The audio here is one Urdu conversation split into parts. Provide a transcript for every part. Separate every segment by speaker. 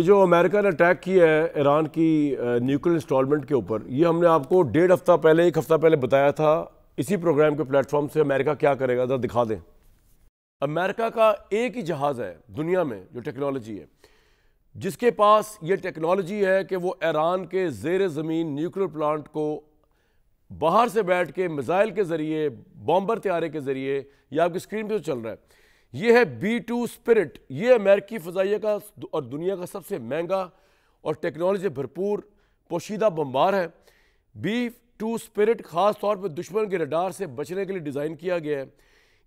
Speaker 1: جو امریکہ نے اٹیک کیا ہے ایران کی نیوکلیر انسٹالمنٹ کے اوپر، یہ ہم نے آپ کو ایک ہفتہ پہلے بتایا تھا اسی پروگرام کے پلیٹ فارم سے۔ امریکہ کیا کرے گا ذرا دکھا دیں۔ امریکہ کا ایک ہی جہاز ہے دنیا میں جو ٹیکنالوجی ہے، جس کے پاس یہ ٹیکنالوجی ہے کہ وہ ایران کے زیر زمین نیوکلیر پلانٹ کو باہر سے بیٹھ کے میزائل کے ذریعے، بامبر طیارے کے ذریعے، یہ آپ کی اسکرین پہ چل رہا ہے، یہ ہے B-2 اسپرٹ۔ یہ امریکی فضائیہ کا اور دنیا کا سب سے مہنگا اور ٹیکنالوجی بھرپور پوشیدہ بمبار ہے۔ B-2 اسپرٹ خاص طور پہ دشمن کے ریڈار سے بچنے کے لیے ڈیزائن کیا گیا ہے۔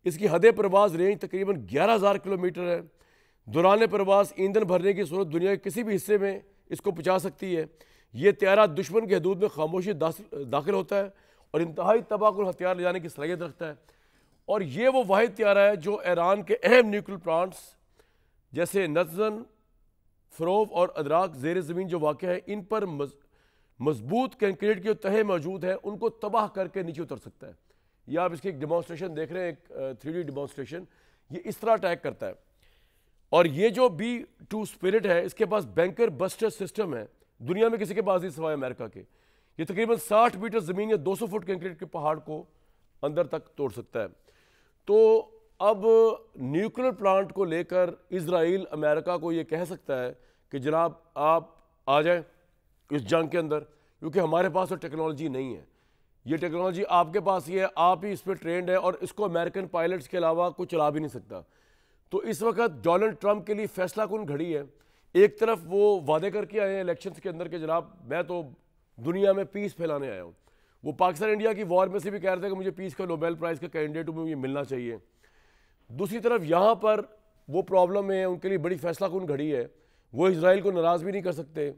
Speaker 1: اس کی حد پرواز رینج تقریباً 11,000 کلومیٹر ہے۔ دوران پرواز ایندھن بھرنے کی صورت دنیا کے کسی بھی حصے میں اس کو پہنچا سکتی ہے۔ یہ طیارہ دشمن کی حدود میں خاموشی داخل ہوتا ہے اور انتہائی تباہ کن ہتھیار لے جانے کی صلاحیت رکھتا ہے، اور یہ وہ واحد طیارہ ہے جو ایران کے اہم نیوکلیر پلانٹس جیسے نتنز، فروف اور ادراک زیر زمین جو واقع ہے، ان پر مضبوط کنکریٹ کے تہے موجود ہیں، ان کو تباہ کر کے نیچے اتر سکتا ہے۔ یہ آپ اس کی ایک ڈیمانسٹریشن دیکھ رہے ہیں، ایک 3D ڈیمانسٹریشن، یہ اس طرح اٹیک کرتا ہے۔ اور یہ جو B-2 اسپرٹ ہے، اس کے پاس بینکر بسٹر سسٹم ہے، دنیا میں کسی کے پاس نہیں سوائے امریکہ کے۔ یہ تقریباً 60 میٹر زمین یا 200 فٹ کنکریٹ کے پہاڑ کو اندر تک توڑ سکتا ہے۔ تو اب نیوکلیر پلانٹ کو لے کر اسرائیل امریکہ کو یہ کہہ سکتا ہے کہ جناب آپ آ جائیں اس جنگ کے اندر، کیونکہ ہمارے پاس تو ٹیکنالوجی نہیں ہے، یہ ٹیکنالوجی آپ کے پاس ہی ہے، آپ ہی اس پہ ٹرینڈ ہے، اور اس کو امریکن پائلٹس کے علاوہ کوئی چلا بھی نہیں سکتا۔ تو اس وقت ڈونلڈ ٹرمپ کے لیے فیصلہ کن گھڑی ہے۔ ایک طرف وہ وعدے کر کے آئے ہیں الیکشنز کے اندر کہ جناب میں تو دنیا میں پیس پھیلانے آیا ہوں۔ وہ پاکستان انڈیا کی وار میں سے بھی کہہ رہے تھے کہ مجھے پیس کا نوبیل پرائز کا کینڈیڈیٹ مجھے ملنا چاہیے۔ دوسری طرف یہاں پر وہ پرابلم ہے، ان کے لیے بڑی فیصلہ کن گھڑی ہے، وہ اسرائیل کو ناراض بھی نہیں کر سکتے،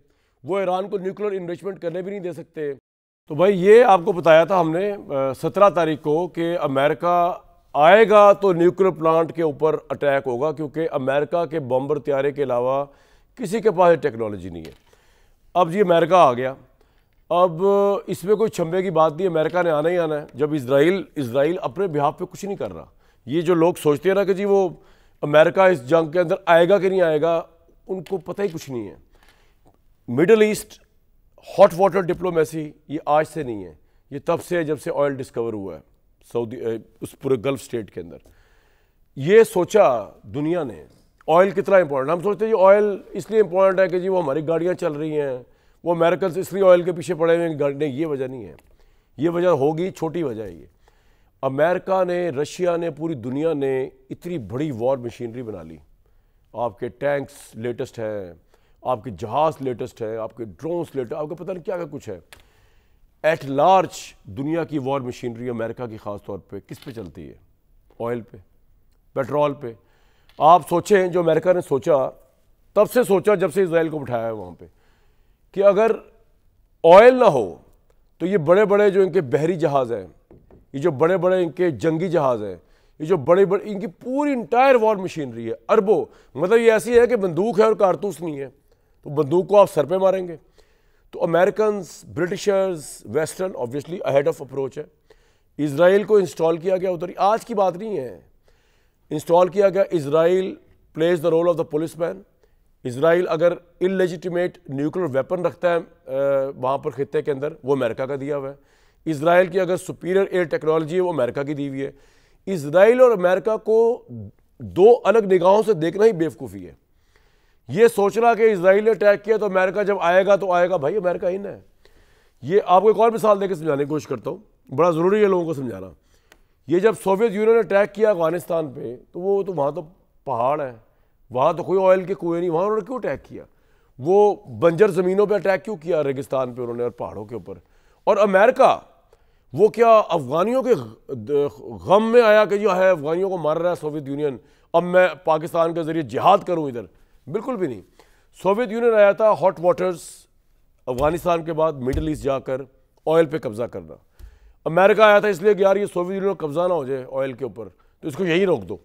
Speaker 1: وہ ایران کو نیوکلیر انریچمنٹ کرنے بھی نہیں دے سکتے۔ تو بھائی یہ آپ کو بتایا تھا ہم نے 17 تاریخ کو کہ امریکہ آئے گا تو نیوکلیر پلانٹ کے اوپر اٹیک ہوگا، کیونکہ امریکہ کے بمبر طیارے کے علاوہ کسی کے پاس ٹیکنالوجی نہیں ہے۔ اب یہ امریکہ آ گیا، اب اس میں کوئی چھمبے کی بات نہیں، امریکہ نے آنا ہی آنا ہے۔ جب اسرائیل اپنے بہاف پہ کچھ نہیں کر رہا، یہ جو لوگ سوچتے ہیں نا کہ جی وہ امریکہ اس جنگ کے اندر آئے گا کہ نہیں آئے گا، ان کو پتہ ہی کچھ نہیں ہے۔ Middle East hot water diplomacy یہ آج سے نہیں ہے، یہ تب سے ہے جب سے آئل ڈسکور ہوا ہے سعودی اس پورے گلف سٹیٹ کے اندر۔ یہ سوچا دنیا نے آئل کتنا امپورٹنٹ، ہم سوچتے ہیں یہ آئل اس لیے امپورٹنٹ ہے کہ جی وہ ہماری گاڑیاں چل رہی ہیں، وہ امریکنز اس لیے آئل کے پیچھے پڑے ہوئے ہیں، نہیں، یہ وجہ نہیں ہے، یہ وجہ ہوگی چھوٹی وجہ ہے۔ یہ امریکہ نے، رشیا نے، پوری دنیا نے اتنی بڑی وار مشینری بنا لی، آپ کے ٹینکس لیٹسٹ ہیں، آپ کے جہاز لیٹسٹ ہیں، آپ کے ڈرونز لیٹسٹ، آپ کو پتہ نہیں کیا کیا کچھ ہے۔ ایٹ لارج دنیا کی وار مشینری امریکہ کی خاص طور پہ کس پہ چلتی ہے؟ آئل پہ، پیٹرول پہ۔ آپ سوچیں جو امریکہ نے سوچا، تب سے سوچا جب سے اسرائیل کو بٹھایا ہے وہاں پہ، کہ اگر آئل نہ ہو تو یہ بڑے بڑے جو ان کے بحری جہاز ہیں، یہ جو بڑے بڑے ان کے جنگی جہاز ہیں، یہ جو بڑے بڑے ان کی پوری انٹائر وار مشینری ہے، اربوں، مطلب یہ ایسی ہے کہ بندوق ہے اور کارتوس نہیں ہے، تو بندوق کو آپ سر پہ ماریں گے۔ تو Americans, Britishers, western obviously ahead of approach ہے۔ اسرائیل کو انسٹال کیا گیا ادھر، آج کی بات نہیں ہے، انسٹال کیا گیا۔ Israel plays the role of the policeman مین۔ اسرائیل اگر انلیجیٹیمیٹ نیوکلیر ویپن رکھتا ہے وہاں پر خطے کے اندر، وہ امریکہ کا دیا ہوا ہے۔ اسرائیل کی اگر سپیریئر ایئر ٹیکنالوجی ہے، وہ امریکہ کی دی ہوئی ہے۔ اسرائیل اور امریکہ کو دو الگ نگاہوں سے دیکھنا ہی بیوقوفی ہے۔ یہ سوچنا کہ اسرائیل نے اٹیک کیا تو امریکہ جب آئے گا تو آئے گا، بھائی امریکہ ہی نہ ہے۔ یہ آپ کو ایک اور مثال دے کے سمجھانے کی کوشش کرتا ہوں، بڑا ضروری ہے لوگوں کو سمجھانا۔ یہ جب سوویت یونین نے اٹیک کیا افغانستان پہ، تو وہ تو وہاں تو پہاڑ ہیں، وہاں تو کوئی آئل کے کنویں نہیں، وہاں انہوں نے کیوں اٹیک کیا؟ وہ بنجر زمینوں پہ اٹیک کیوں کیا؟ ریگستان پہ انہوں نے اور پہاڑوں کے اوپر۔ اور امریکہ وہ کیا افغانیوں کے غم میں آیا کہ جو ہے افغانیوں کو مار رہا ہے سوویت یونین، اب میں پاکستان کے ذریعے جہاد کروں ادھر؟ بالکل بھی نہیں۔ سوویت یونین آیا تھا ہاٹ واٹرز افغانستان کے بعد مڈل ایسٹ جا کر آئل پہ قبضہ کرنا۔ امریکہ آیا تھا اس لیے کہ یار یہ سوویت یونین کو قبضہ نہ ہو جائے آئل کے اوپر، تو اس کو یہی روک دو۔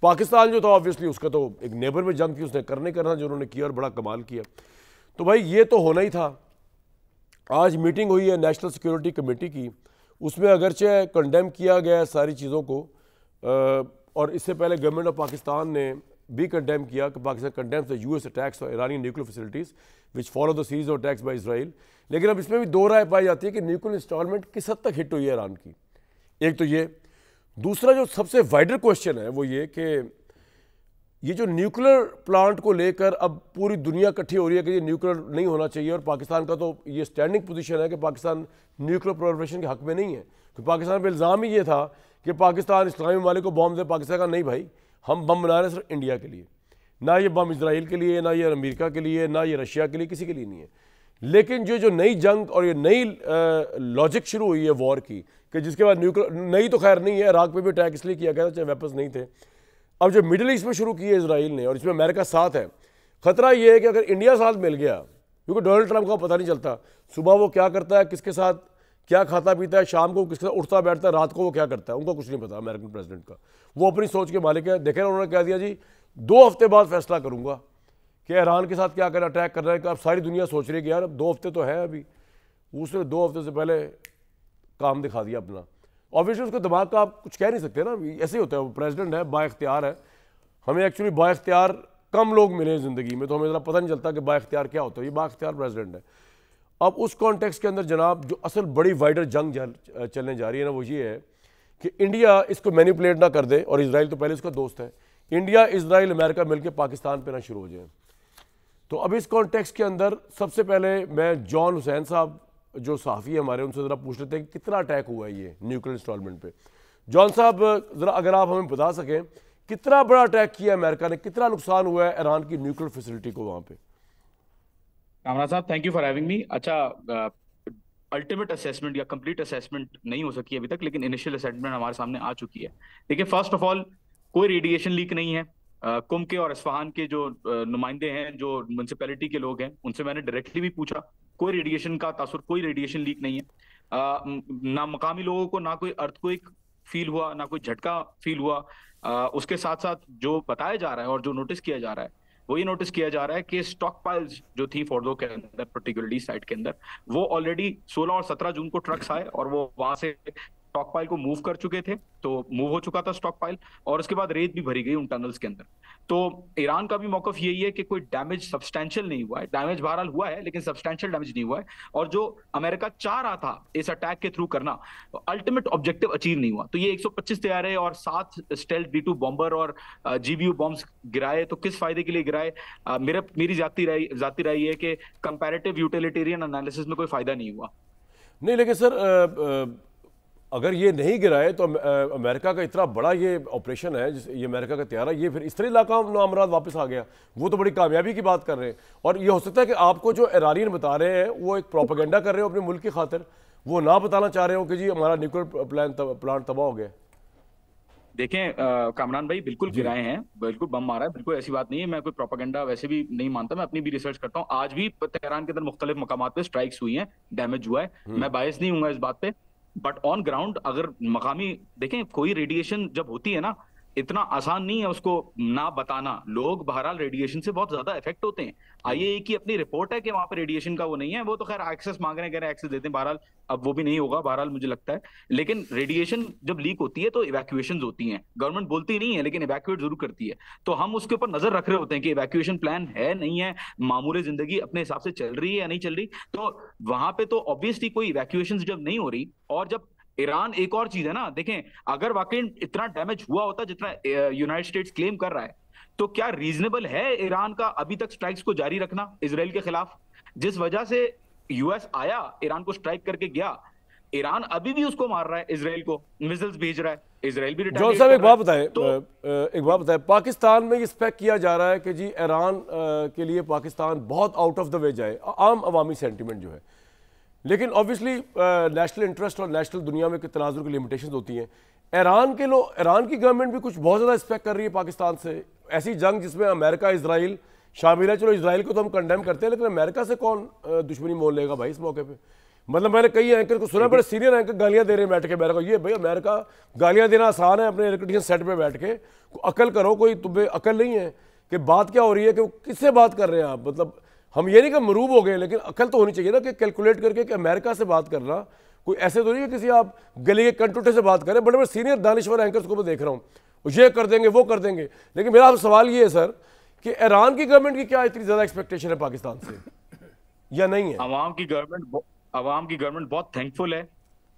Speaker 1: پاکستان جو تھا آبویسلی اس کا تو ایک نیبر میں جنگ تھی، اس نے کرنا جو انہوں نے کیا اور بڑا کمال کیا۔ تو بھائی یہ تو ہونا ہی تھا۔ آج میٹنگ ہوئی ہے نیشنل سیکیورٹی کمیٹی کی، اس میں اگرچہ کنڈیم کیا گیا ہے ساری چیزوں کو، اور اس سے پہلے گورنمنٹ آف پاکستان نے بھی کنڈیم کیا کہ Pakistan condemns the US attacks on Iranian nuclear facilities which follow the series of attacks by Israel. لیکن اب اس میں بھی دو رائے پائی جاتی ہے کہ نیوکلیر انسٹالمنٹ کس حد تک ہٹ ہوئی ہے ایران کی. ایک تو یہ, دوسرا جو سب سے وائڈر کوشچن ہے وہ یہ کہ یہ جو نیوکلیر پلانٹ کو لے کر اب پوری دنیا اکٹھی ہو رہی ہے کہ یہ نیوکلیر نہیں ہونا چاہیے, اور پاکستان کا تو یہ اسٹینڈنگ پوزیشن ہے کہ پاکستان نیوکلیر پرولیفریشن کے حق میں نہیں ہے. تو پاکستان پہ الزام ہی یہ تھا کہ پاکستان اسلامی ممالک کو بم دے. پاکستان کا نہیں بھائی, ہم بم بنا رہے ہیں صرف انڈیا کے لیے, نہ یہ بم اسرائیل کے لیے, نہ یہ امریکہ کے لیے, نہ یہ رشیا کے لیے, کسی کے لیے نہیں ہے. لیکن جو نئی جنگ اور یہ نئی لاجک شروع ہوئی ہے وار کی کہ جس کے بعد نیوکلیر, نئی تو خیر نہیں ہے, عراق پہ بھی اٹیک اس لیے کیا گیا تھا چاہے ویپنز نہیں تھے. اب جو مڈل ایسٹ میں شروع کی ہے اسرائیل نے, اور اس میں امریکہ ساتھ ہے, خطرہ یہ ہے کہ اگر انڈیا ساتھ مل گیا, کیونکہ ڈونلڈ ٹرمپ کا پتہ نہیں چلتا صبح وہ کیا کرتا ہے, کس کے ساتھ کیا کھاتا پیتا ہے, شام کو کس کے ساتھ اٹھتا بیٹھتا ہے, رات کو وہ کیا کرتا ہے, ان کو کچھ نہیں پتا امریکن پریزیڈنٹ کا. وہ اپنی سوچ کے مالک ہے. دیکھیں انہوں نے کہہ دیا جی 2 ہفتے بعد فیصلہ کروں گا کہ ایران کے ساتھ کیا کرنا, اٹیک کرنا ہے. کہ اب ساری دنیا سوچ رہی ہے کہ یار اب 2 ہفتے تو ہے, ابھی اس نے 2 ہفتے سے پہلے کام دکھا دیا اپنا. اوبیسلی اس کے دماغ کا آپ کچھ کہہ نہیں سکتے نا, ایسے ہی ہوتا ہے. وہ پریزیڈنٹ ہے, با اختیار ہے. ہمیں ایکچولی با اختیار کم لوگ ملے ہیں زندگی میں, تو ہمیں ذرا پتہ نہیں چلتا کہ با اختیار کیا ہوتا ہے. یہ با اختیار پریزیڈنٹ ہے. اب اس کانٹیکس کے اندر جناب جو اصل بڑی وائڈر جنگ چلنے جا رہی ہے نا, وہ یہ ہے کہ انڈیا اس کو مینیپولیٹ نہ کر دے, اور اسرائیل تو پہلے اس کا دوست ہے. انڈیا, اسرائیل, امریکہ مل کے پاکستان پہ نہ شروع ہو جائیں. تو اب اس کانٹیکس کے اندر سب سے پہلے میں جان حسین صاحب جو صحافی ہیں ہمارے, ان سے ذرا پوچھ لیتے ہیں کہ کتنا اٹیک ہوا ہے یہ نیوکلیر انسٹالمنٹ پہ. جان صاحب ذرا اگر آپ ہمیں بتا سکیں کتنا بڑا اٹیک کیا امریکہ نے, کتنا نقصان ہوا ہے ایران کی نیوکلیر فیسلٹی کو وہاں پہ.
Speaker 2: کامران صاحب thank you for having me. اچھا, الٹیمیٹ اسیسمنٹ یا کمپلیٹ اسیسمنٹ نہیں ہو سکی ابھی تک, لیکن انیشیل اسیسمنٹ ہمارے سامنے آ چکی ہے. دیکھیے, فرسٹ آف آل کوئی ریڈیشن لیک نہیں ہے. کم کے اور اصفہان کے جو نمائندے ہیں, جو میونسپیلٹی کے لوگ ہیں, ان سے میں نے ڈائریکٹلی بھی پوچھا, کوئی ریڈیشن کا تاثر, کوئی ریڈیشن لیک نہیں ہے. نہ مقامی لوگوں کو نہ کوئی ارتھکوئک فیل ہوا, نہ کوئی جھٹکا فیل ہوا. اس کے ساتھ ساتھ جو بتایا جا رہا ہے اور جو نوٹس کیا جا رہا ہے, وہ یہ نوٹس کیا جا رہا ہے کہ اسٹاک پائلز جو تھی فوردو کے اندر, پرٹیکولرلی سائٹ کے اندر, وہ آلریڈی 16 اور 17 جون کو ٹرکس آئے اور وہ وہاں سے اسٹاک پائل کو موو کر چکے تھے. تو موو ہو چکا تھا اسٹاک پائل, اور اس کے بعد ریت بھی بھری گئی ان ٹنلز کے اندر. تو ایران کا بھی موقف یہی ہے کہ کوئی ڈیمیج سبسٹینشیل نہیں ہوا ہے. ڈیمیج بہرحال ہوا ہے, لیکن سبسٹینشیل ڈیمیج نہیں ہوا ہے. اور جو امریکہ چاہ رہا تھا اس اٹیک کے تھرو کرنا, الٹیمیٹ آبجیکٹو اچیو نہیں ہوا. تو یہ 125 طیارے اور 7 اسٹیلتھ B-2 بمبر اور GBU بمبس گرائے, تو کس فائدے کے لیے گرائے؟ میری ذاتی رائے یہ ہے کہ کمپیریٹیو یوٹیلیٹیرین انالیسس میں کوئی فائدہ نہیں ہوا.
Speaker 1: نہیں, لیکن سر اگر یہ نہیں گرائے تو امریکہ کا اتنا بڑا یہ آپریشن ہے, یہ امریکہ کا طیارہ, یہ پھر اس طرح علاقہ نامراد واپس آ گیا, وہ تو بڑی کامیابی کی بات کر رہے ہیں. اور یہ ہو سکتا ہے کہ آپ کو جو ایرانین بتا رہے ہیں وہ ایک پروپیگنڈا کر رہے ہو اپنے ملک کی خاطر, وہ نہ بتانا چاہ رہے ہو کہ جی ہمارا نیوکلیر پلانٹ تباہ ہو گیا.
Speaker 2: دیکھیں کامران بھائی, بالکل گرائے ہیں, بالکل بم مارا ہے, بالکل ایسی بات نہیں ہے. میں کوئی پروپیگنڈا ویسے بھی نہیں مانتا, میں اپنی بھی ریسرچ کرتا ہوں. آج بھی تہران کے اندر مختلف مقامات پہ سٹرائکس ہوئی ہیں, ڈیمیج ہوا ہے, میں باعث نہیں ہوں گا اس بات پہ. بٹ آن گراؤنڈ اگر مقامی دیکھیں, کوئی ریڈیشن جب ہوتی ہے نا, اتنا آسان نہیں ہے اس کو نہ بتانا. لوگ بہرحال ریڈیشن سے بہت زیادہ افیکٹ ہوتے ہیں. IAEA کی اپنی رپورٹ ہے کہ وہاں پہ ریڈیشن کا وہ نہیں ہے. وہ تو خیر ایکسس مانگ رہے ہیں, کہہ رہے ہیں ایکسس دیتے ہیں, بہرحال اب وہ بھی نہیں ہوگا بہرحال مجھے لگتا ہے. لیکن ریڈیشن جب لیک ہوتی ہے تو ایویکویشنز ہوتی ہیں. گورنمنٹ بولتی نہیں ہے لیکن ایویکویٹ ضرور کرتی ہے. تو ہم اس کے اوپر نظر رکھ رہے ہوتے ہیں کہ ایویکویشن پلان ہے نہیں ہے, معمول زندگی اپنے حساب سے چل رہی ہے یا نہیں چل رہی. تو وہاں پہ تو obviously کوئی ایویکویشنز جب نہیں ہو رہی, اور جب ایران, ایک اور چیز ہے نا, دیکھیں اگر واقعی اتنا ڈیمیج ہوا ہوتا جتنا یونائٹڈ اسٹیٹس کلیم کر رہا ہے, تو کیا ریزنیبل ہے ایران کا ابھی تک سٹرائکس کو جاری رکھنا اسرائیل کے خلاف؟ جس وجہ سے US آیا, ایران کو سٹرائک کر کے گیا, ایران ابھی بھی اس کو مار رہا ہے, اسرائیل کو میزلز بھیج رہا ہے, اسرائیل بھی
Speaker 1: جون صاحب ایک بات بتائیں, پاکستان میں یہ اسپیک کیا جا رہا ہے کہ جی ایران کے لیے پاکستان بہت آؤٹ آف دا وے جائے, عام عوامی سینٹیمنٹ جو ہے. لیکن اوبیسلی نیشنل انٹرسٹ اور نیشنل دنیا میں تناظر کی لمیٹیشنز ہوتی ہیں. ایران کی گورنمنٹ بھی کچھ بہت زیادہ ایکسپیکٹ کر رہی ہے پاکستان سے, ایسی جنگ جس میں امریکہ اسرائیل شامل ہے. چلو اسرائیل کو تو ہم کنڈیم کرتے ہیں, لیکن امریکہ سے کون دشمنی مول لے گا بھائی اس موقع پہ؟ مطلب میں نے کئی اینکر کو سنا, بڑے سینئر اینکر گالیاں دے رہے ہیں بیٹھ کے امریکہ. یہ بھائی امریکہ گالیاں دینا آسان ہے, اپنے الیکٹریشین سیٹ پہ بیٹھ کے عقل کرو, کوئی تمہیں عقل نہیں ہے کہ بات کیا ہو رہی ہے, کہ کس سے بات کر رہے ہیں آپ؟ مطلب ہم یہ نہیں کہ مروب ہو گئے, لیکن عقل تو ہونی چاہیے نا کہ کیلکولیٹ کر کے کہ امریکہ سے بات کرنا کوئی ایسے تو نہیں ہے کسی آپ گلی کے کنٹوٹے سے بات کریں. بڑے بڑے سینئر دانشور اینکرز کو میں دیکھ رہا ہوں, یہ کر دیں گے وہ کر دیں گے. لیکن میرا سوال یہ ہے سر کہ ایران کی گورنمنٹ کی کیا اتنی زیادہ ایکسپیکٹیشن ہے پاکستان سے یا نہیں ہے؟
Speaker 2: عوام کی گورنمنٹ بہت تھینک فل ہے.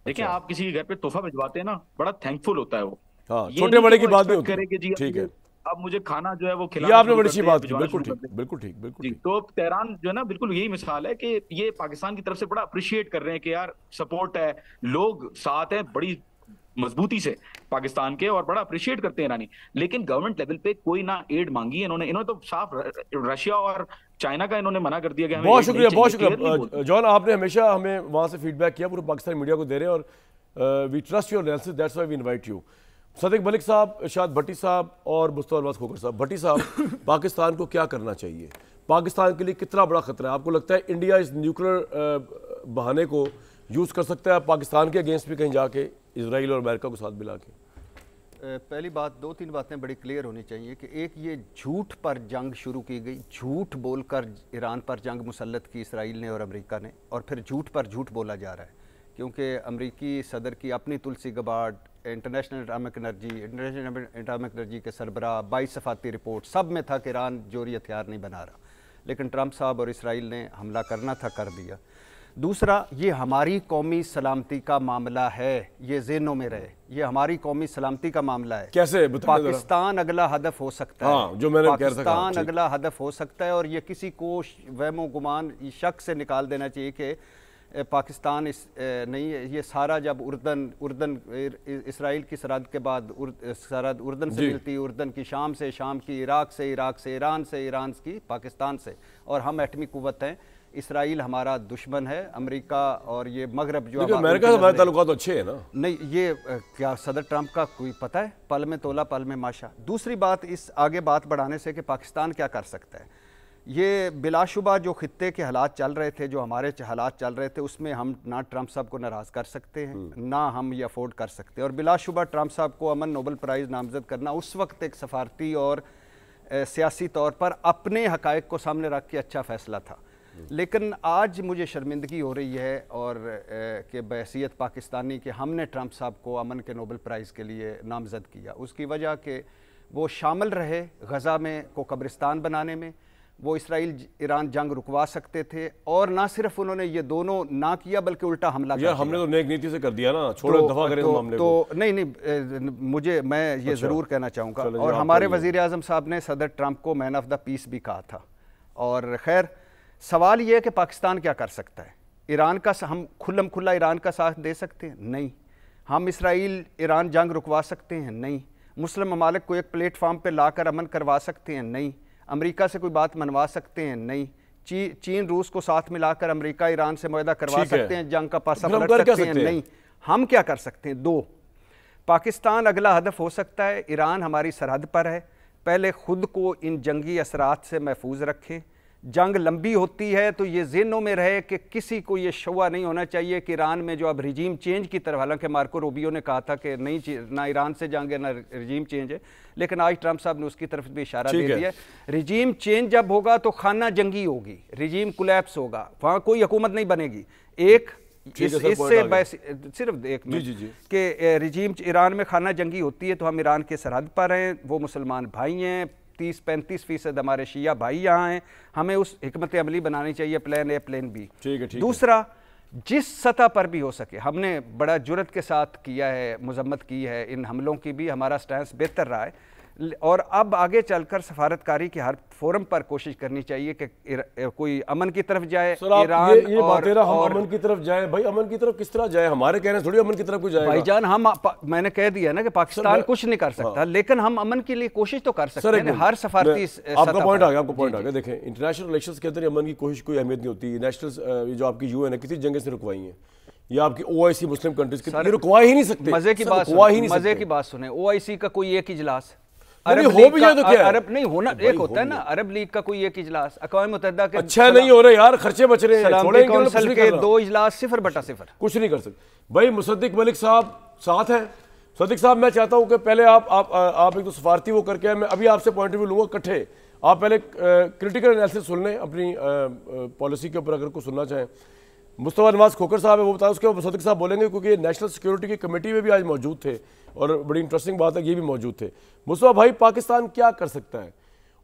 Speaker 2: دیکھیں آپ کسی کے گھر پہ تحفہ بھجواتے ہیں نا, بڑا تھینک فل ہوتا ہے وہ.
Speaker 1: ہاں, چھوٹے بڑے کی بات نہیں ہوتی.
Speaker 2: ٹھیک ہے, اب مجھے کھانا جو ہے وہ
Speaker 1: یہ آپ نے بڑی اچھی بات کی. بالکل ٹھیک, بالکل ٹھیک, بالکل ٹھیک.
Speaker 2: تو تہران جو ہے نا بالکل یہی مثال ہے کہ یہ پاکستان کی طرف سے بڑا اپریشیٹ کر رہے ہیں کہ یار سپورٹ ہے, لوگ ساتھ ہیں بڑی مضبوطی سے پاکستان کے, اور بڑا اپریشیٹ کرتے ہیں ایرانی. لیکن گورنمنٹ لیول پہ کوئی نہ ایڈ مانگی ہے انہوں نے تو صاف رشیا اور چائنا کا انہوں نے منع کر دیا کہ
Speaker 1: بہت شکریہ, بہت شکریہ جان, آپ نے ہمیشہ ہمیں وہاں سے فیڈ بیک کیا, پورے پاکستانی میڈیا کو دے رہے ہیں, اور we trust your analysis, that's why we invite you. Siddique Malik صاحب, ارشاد بھٹی صاحب اور مصطفیٰ الفاظ کھوکھر صاحب. بھٹی صاحب, پاکستان کو کیا کرنا چاہیے؟ پاکستان کے لیے کتنا بڑا خطرہ ہے آپ کو لگتا ہے؟ انڈیا اس نیوکلیر بہانے کو یوز کر سکتا ہے پاکستان کے اگینسٹ بھی کہیں جا کے, اسرائیل اور امریکہ کو ساتھ ملا کے؟
Speaker 3: پہلی بات, 2-3 باتیں بڑی کلیئر ہونی چاہیے کہ ایک یہ جھوٹ پر جنگ شروع کی گئی, جھوٹ بول کر ایران پر جنگ مسلط کی اسرائیل نے اور امریکہ نے, اور پھر جھوٹ پر جھوٹ بولا جا رہا ہے کیونکہ امریکی صدر کی اپنی تلسی گبارڈ, انٹرنیشنل اٹامک انرجی کے سربراہ, 22 صفاتی رپورٹ, سب میں تھا کہ ایران جوہری ہتھیار نہیں بنا رہا. لیکن ٹرمپ صاحب اور اسرائیل نے حملہ کرنا تھا, کر دیا. دوسرا, یہ ہماری قومی سلامتی کا معاملہ ہے, یہ ذہنوں میں رہے, یہ ہماری قومی سلامتی کا معاملہ ہے.
Speaker 1: کیسے؟
Speaker 3: پاکستان اگلا ہدف ہو سکتا ہے,
Speaker 1: جو میں نے
Speaker 3: پاکستان اگلا ہدف ہو سکتا ہے, اور یہ کسی کو وہم و گمان شک سے نکال دینا چاہیے کہ پاکستان نہیں ہے. یہ سارا جب اردن اسرائیل کی سرحد کے بعد سرحد اردن سے ملتی, اردن کی شام سے, شام کی عراق سے, ایران سے, ایران کی پاکستان سے, اور ہم ایٹمی قوت ہیں. اسرائیل ہمارا دشمن ہے, امریکہ اور یہ مغرب جو
Speaker 1: امریکہ سے ہمارے تعلقات اچھے ہیں نا.
Speaker 3: نہیں, یہ کیا صدر ٹرمپ کا کوئی پتہ ہے؟ پل میں تولا پل میں ماشا. دوسری بات, اس آگے بات بڑھانے سے کہ پاکستان کیا کر سکتا ہے, یہ بلا شبہ جو خطے کے حالات چل رہے تھے, جو ہمارے حالات چل رہے تھے, اس میں ہم نہ ٹرمپ صاحب کو ناراض کر سکتے ہیں, نہ ہم یہ افورڈ کر سکتے. اور بلا شبہ ٹرمپ صاحب کو امن نوبل پرائز نامزد کرنا اس وقت ایک سفارتی اور سیاسی طور پر اپنے حقائق کو سامنے رکھ کے اچھا فیصلہ تھا. لیکن آج مجھے شرمندگی ہو رہی ہے اور کہ بحیثیت پاکستانی کہ ہم نے ٹرمپ صاحب کو امن کے نوبل پرائز کے لیے نامزد کیا. اس کی وجہ کہ وہ شامل رہے غزہ میں کو قبرستان بنانے میں, وہ اسرائیل ایران جنگ رکوا سکتے تھے, اور نہ صرف انہوں نے یہ دونوں نہ کیا بلکہ الٹا حملہ کیا.
Speaker 1: ہم نے تو نیک نیتی سے کر دیا نا, چھوڑو دفعہ کریں معاملے کو.
Speaker 3: تو نہیں, میں یہ ضرور کہنا چاہوں گا, اور ہمارے وزیر اعظم صاحب نے صدر ٹرمپ کو مین آف دا پیس بھی کہا تھا. اور خیر, سوال یہ ہے کہ پاکستان کیا کر سکتا ہے؟ ایران کا ہم کھلم کھلا ایران کا ساتھ دے سکتے ہیں؟ نہیں. ہم اسرائیل ایران جنگ رکوا سکتے ہیں؟ نہیں. مسلم ممالک کو ایک پلیٹ فارم پہ لا کر امن کروا سکتے ہیں؟ نہیں. امریکہ سے کوئی بات منوا سکتے ہیں؟ نہیں. چین روس کو ساتھ ملا کر امریکہ ایران سے معاہدہ کروا سکتے ہیں, جنگ کا پاسا پلٹ سکتے ہیں؟ نہیں. ہم کیا کر سکتے ہیں؟ 2, پاکستان اگلا ہدف ہو سکتا ہے, ایران ہماری سرحد پر ہے, پہلے خود کو ان جنگی اثرات سے محفوظ رکھیں. جنگ لمبی ہوتی ہے تو یہ ذہنوں میں رہے کہ کسی کو یہ شبہ نہیں ہونا چاہیے کہ ایران میں جو اب رجیم چینج کی طرف, حالانکہ مارکو روبیو نے کہا تھا کہ نہیں, نہ ایران سے جنگ ہے نہ رجیم چینج ہے, لیکن آج ٹرمپ صاحب نے اس کی طرف بھی اشارہ دے دیا ہے. رجیم چینج جب ہوگا تو خانہ جنگی ہوگی, رجیم کولیپس ہوگا, وہاں کوئی حکومت نہیں بنے گی. ایک اس سے صرف ایک کہ رجیم ایران میں خانہ جنگی ہوتی ہے تو ہم ایران کے سرحد پر ہیں, وہ مسلمان بھائی ہیں, 30-35% ہمارے شیعہ بھائی یہاں ہیں, ہمیں اس حکمت عملی بنانی چاہیے, پلان اے پلان بی. دوسرا, جس سطح پر بھی ہو سکے, ہم نے بڑا جرت کے ساتھ کیا ہے, مذمت کی ہے ان حملوں کی بھی, ہمارا سٹینس بہتر رہا ہے, اور اب آگے چل کر سفارتکاری کے ہر فورم پر کوشش کرنی چاہیے کہ کوئی امن کی طرف جائے.
Speaker 1: ایران یہ باتیں ہم امن کی طرف جائیں, بھائی امن کی طرف کس طرح جائے؟ ہمارے کہنے تھوڑی امن کی طرف کوئی جائے گا.
Speaker 3: بھائی جان, میں نے کہہ دیا نا کہ پاکستان کچھ نہیں کر سکتا, لیکن ہم امن کے لیے کوشش تو کر سکتے ہیں ہر سفارتی سطح.
Speaker 1: آپ کا پوائنٹ آ گیا, دیکھیں انٹرنیشنل ریلیشنز کے اندر امن کی کوشش کوئی اہمیت نہیں ہوتی. نیشنل جو آپ کی UN ہے, کسی جنگیں سے رکوائی ہیں, یا آپ کی OIC مسلم کنٹریز کی رکوا ہی نہیں سکتے.
Speaker 3: مزے کی بات سنیں, OIC کا کوئی ایک اجلاس,
Speaker 1: عرب
Speaker 3: نہیں ہونا, ایک ہوتا ہے نا عرب لیگ کا کوئی ایک اجلاس, اقوام متحدہ کے
Speaker 1: اچھا نہیں ہو رہے یار, خرچے بچ رہے ہیں,
Speaker 3: سلامتی کونسل کے 2 اجلاس 0/0
Speaker 1: کچھ نہیں کر سکتے. بھائی مصدق ملک صاحب ساتھ ہیں. صدیق صاحب, میں چاہتا ہوں کہ پہلے آپ ایک تو سفارتی وہ کر کے آئے, میں ابھی آپ سے پوائنٹ آف ویو لوں گا کٹھے. آپ پہلے کرٹیکل انالیسس سن لیں اپنی پالیسی کے اوپر اگر کوئی سننا چاہیں. مصطفیٰ نواز کھوکر صاحب ہے وہ بتائیں، اس کے مصدق صاحب بولیں گے کیونکہ یہ نیشنل سیکیورٹی کی کمیٹی میں بھی آج موجود تھے اور بڑی انٹرسٹنگ بات ہے یہ بھی موجود تھے. مصطفیٰ بھائی پاکستان کیا کر سکتا ہے؟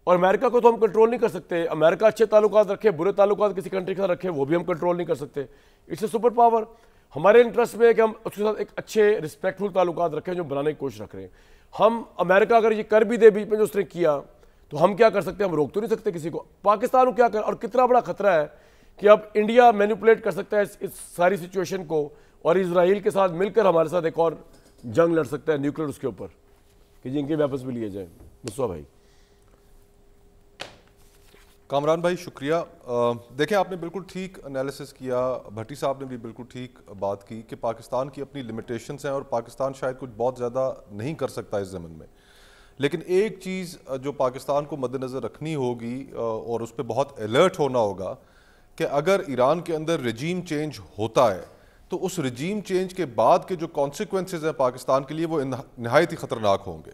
Speaker 1: اور امریکہ کو تو ہم کنٹرول نہیں کر سکتے. امریکہ اچھے تعلقات رکھے برے تعلقات کسی کنٹری کے ساتھ رکھے وہ بھی ہم کنٹرول نہیں کر سکتے. It's a super power. ہمارے انٹرسٹ میں ہے کہ ہم اس کے ساتھ ایک اچھے رسپیکٹفل تعلقات رکھیں جو بنانے کی کوشش رکھ رہے ہیں. ہم امریکہ اگر یہ کر بھی دے بیچ میں جو اس نے کیا تو ہم کیا کر سکتے ہیں؟ ہم روک تو نہیں سکتے کسی کو. پاکستان کو کیا کر اور کتنا بڑا خطرہ ہے کہ اب انڈیا مینیپولیٹ کر سکتا ہے اس ساری سچویشن کو اور اسرائیل کے ساتھ مل کر ہمارے ساتھ ایک اور جنگ لڑ سکتا ہے نیوکلیر اس کے اوپر کہ جن کے ویپنز بھی لیے جائیں. مصطفیٰ بھائی.
Speaker 4: کامران بھائی شکریہ. دیکھیں آپ نے بالکل ٹھیک انالیسس کیا, بھٹی صاحب نے بھی بالکل ٹھیک بات کی کہ پاکستان کی اپنی لمیٹیشنز ہیں اور پاکستان شاید کچھ بہت زیادہ نہیں کر سکتا اس زمن میں. لیکن ایک چیز جو پاکستان کو مد نظر رکھنی ہوگی اور اس پہ بہت الرٹ ہونا ہوگا کہ اگر ایران کے اندر رجیم چینج ہوتا ہے تو اس رجیم چینج کے بعد کے جو کانسیکوینسز ہیں پاکستان کے لیے وہ نہایت ہی خطرناک ہوں گے.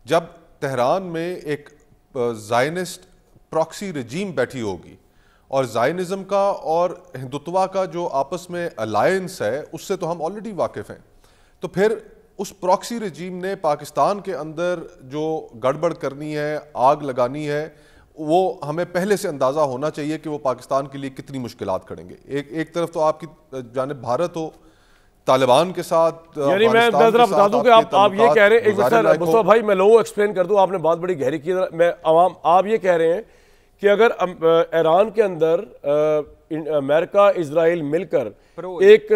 Speaker 4: جب تہران میں ایک زائنسٹ پراکسی رجیم بیٹھی ہوگی اور زائنزم کا اور ہندوتوا کا جو آپس میں الائنس ہے اس سے تو ہم آلریڈی واقف ہیں, تو پھر اس پراکسی رجیم نے پاکستان کے اندر جو گڑبڑ کرنی ہے, آگ لگانی ہے, وہ ہمیں پہلے سے اندازہ ہونا چاہیے کہ وہ پاکستان کے لیے کتنی مشکلات کھڑیں گے. ایک طرف تو آپ کی جانب بھارت ہو, طالبان کے ساتھ,
Speaker 1: یعنی میں ذرا بتا دوں کہ آپ یہ کہہ رہے ہیں, ایک مصطفیٰ بھائی میں لوگوں ایکسپلین کر دوں, آپ نے بات بڑی گہری کی. میں عوام آپ یہ کہہ رہے ہیں کہ اگر ایران کے اندر امریکہ اسرائیل مل کر ایک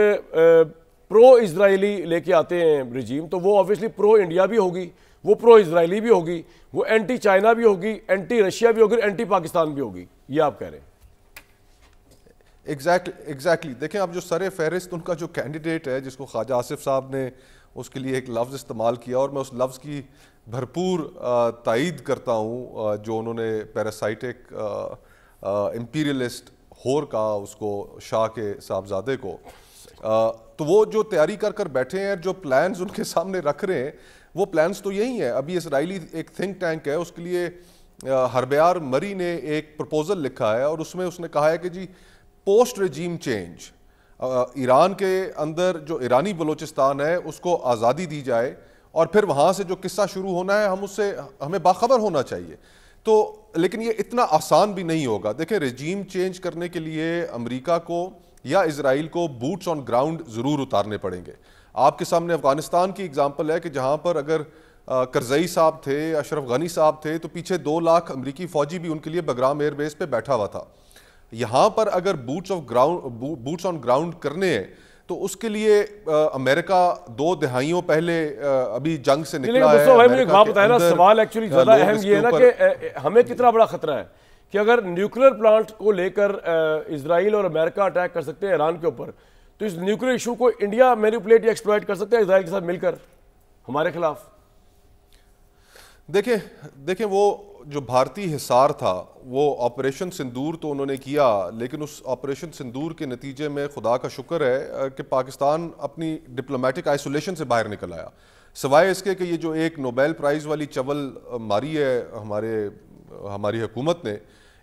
Speaker 1: پرو اسرائیلی لے کے آتے ہیں رجیم, تو وہ آبویسلی پرو انڈیا بھی ہوگی, وہ پرو اسرائیلی بھی ہوگی, وہ اینٹی چائنا بھی ہوگی, اینٹی رشیا بھی ہوگی, اینٹی پاکستان بھی ہوگی. یہ آپ کہہ رہے ہیں.
Speaker 4: ایگزیکٹلی. دیکھیں اب جو سر فہرست ان کا جو کینڈیڈیٹ ہے جس کو خواجہ آصف صاحب نے اس کے لیے ایک لفظ استعمال کیا اور میں اس لفظ کی بھرپور تائید کرتا ہوں جو انہوں نے پیراسائٹک امپیریلسٹ ہور کہا اس کو, شاہ کے صاحبزادے کو, تو وہ جو تیاری کر بیٹھے ہیں, جو پلانز ان کے سامنے رکھ رہے ہیں وہ پلانز تو یہی ہیں. ابھی اسرائیلی ایک تھنک ٹینک ہے, اس کے لیے ہربیار مری نے ایک پرپوزل لکھا ہے اور اس میں اس نے کہا ہے کہ جی پوسٹ رجیم چینج ایران کے اندر جو ایرانی بلوچستان ہے اس کو آزادی دی جائے اور پھر وہاں سے جو قصہ شروع ہونا ہے ہمیں باخبر ہونا چاہیے. تو لیکن یہ اتنا آسان بھی نہیں ہوگا. دیکھیں رجیم چینج کرنے کے لیے امریکہ کو یا اسرائیل کو بوٹس آن گراؤنڈ ضرور اتارنے پڑیں گے. آپ کے سامنے افغانستان کی اگزامپل ہے کہ جہاں پر اگر کرزئی صاحب تھے, اشرف غنی صاحب تھے, تو پیچھے 2 لاکھ امریکی فوجی بھی ان کے لیے بگرام ایئر بیس پہ بیٹھا ہوا تھا. یہاں پر اگر بوٹس آن گراؤنڈ کرنے ہیں تو اس کے لیے امریکہ 2 دہائیوں پہلے ابھی جنگ سے نکلا ہے.
Speaker 1: سوال ایکچولی زیادہ اہم یہ ہے نا کہ ہمیں کتنا بڑا خطرہ ہے کہ اگر نیوکلیر پلانٹ کو لے کر اسرائیل اور امریکہ اٹیک کر سکتے ہیں ایران کے اوپر, تو اس نیوکلیر ایشو کو انڈیا مینیپولیٹ یا ایکسپلائٹ کر سکتا ہے اسرائیل کے ساتھ مل کر ہمارے خلاف.
Speaker 4: دیکھیں وہ جو بھارتی حصار تھا وہ آپریشن سندور تو انہوں نے کیا, لیکن اس آپریشن سندور کے نتیجے میں خدا کا شکر ہے کہ پاکستان اپنی ڈپلومیٹک آئسولیشن سے باہر نکل آیا. سوائے اس کے کہ یہ جو ایک نوبیل پرائز والی چول ماری ہے ہماری حکومت نے,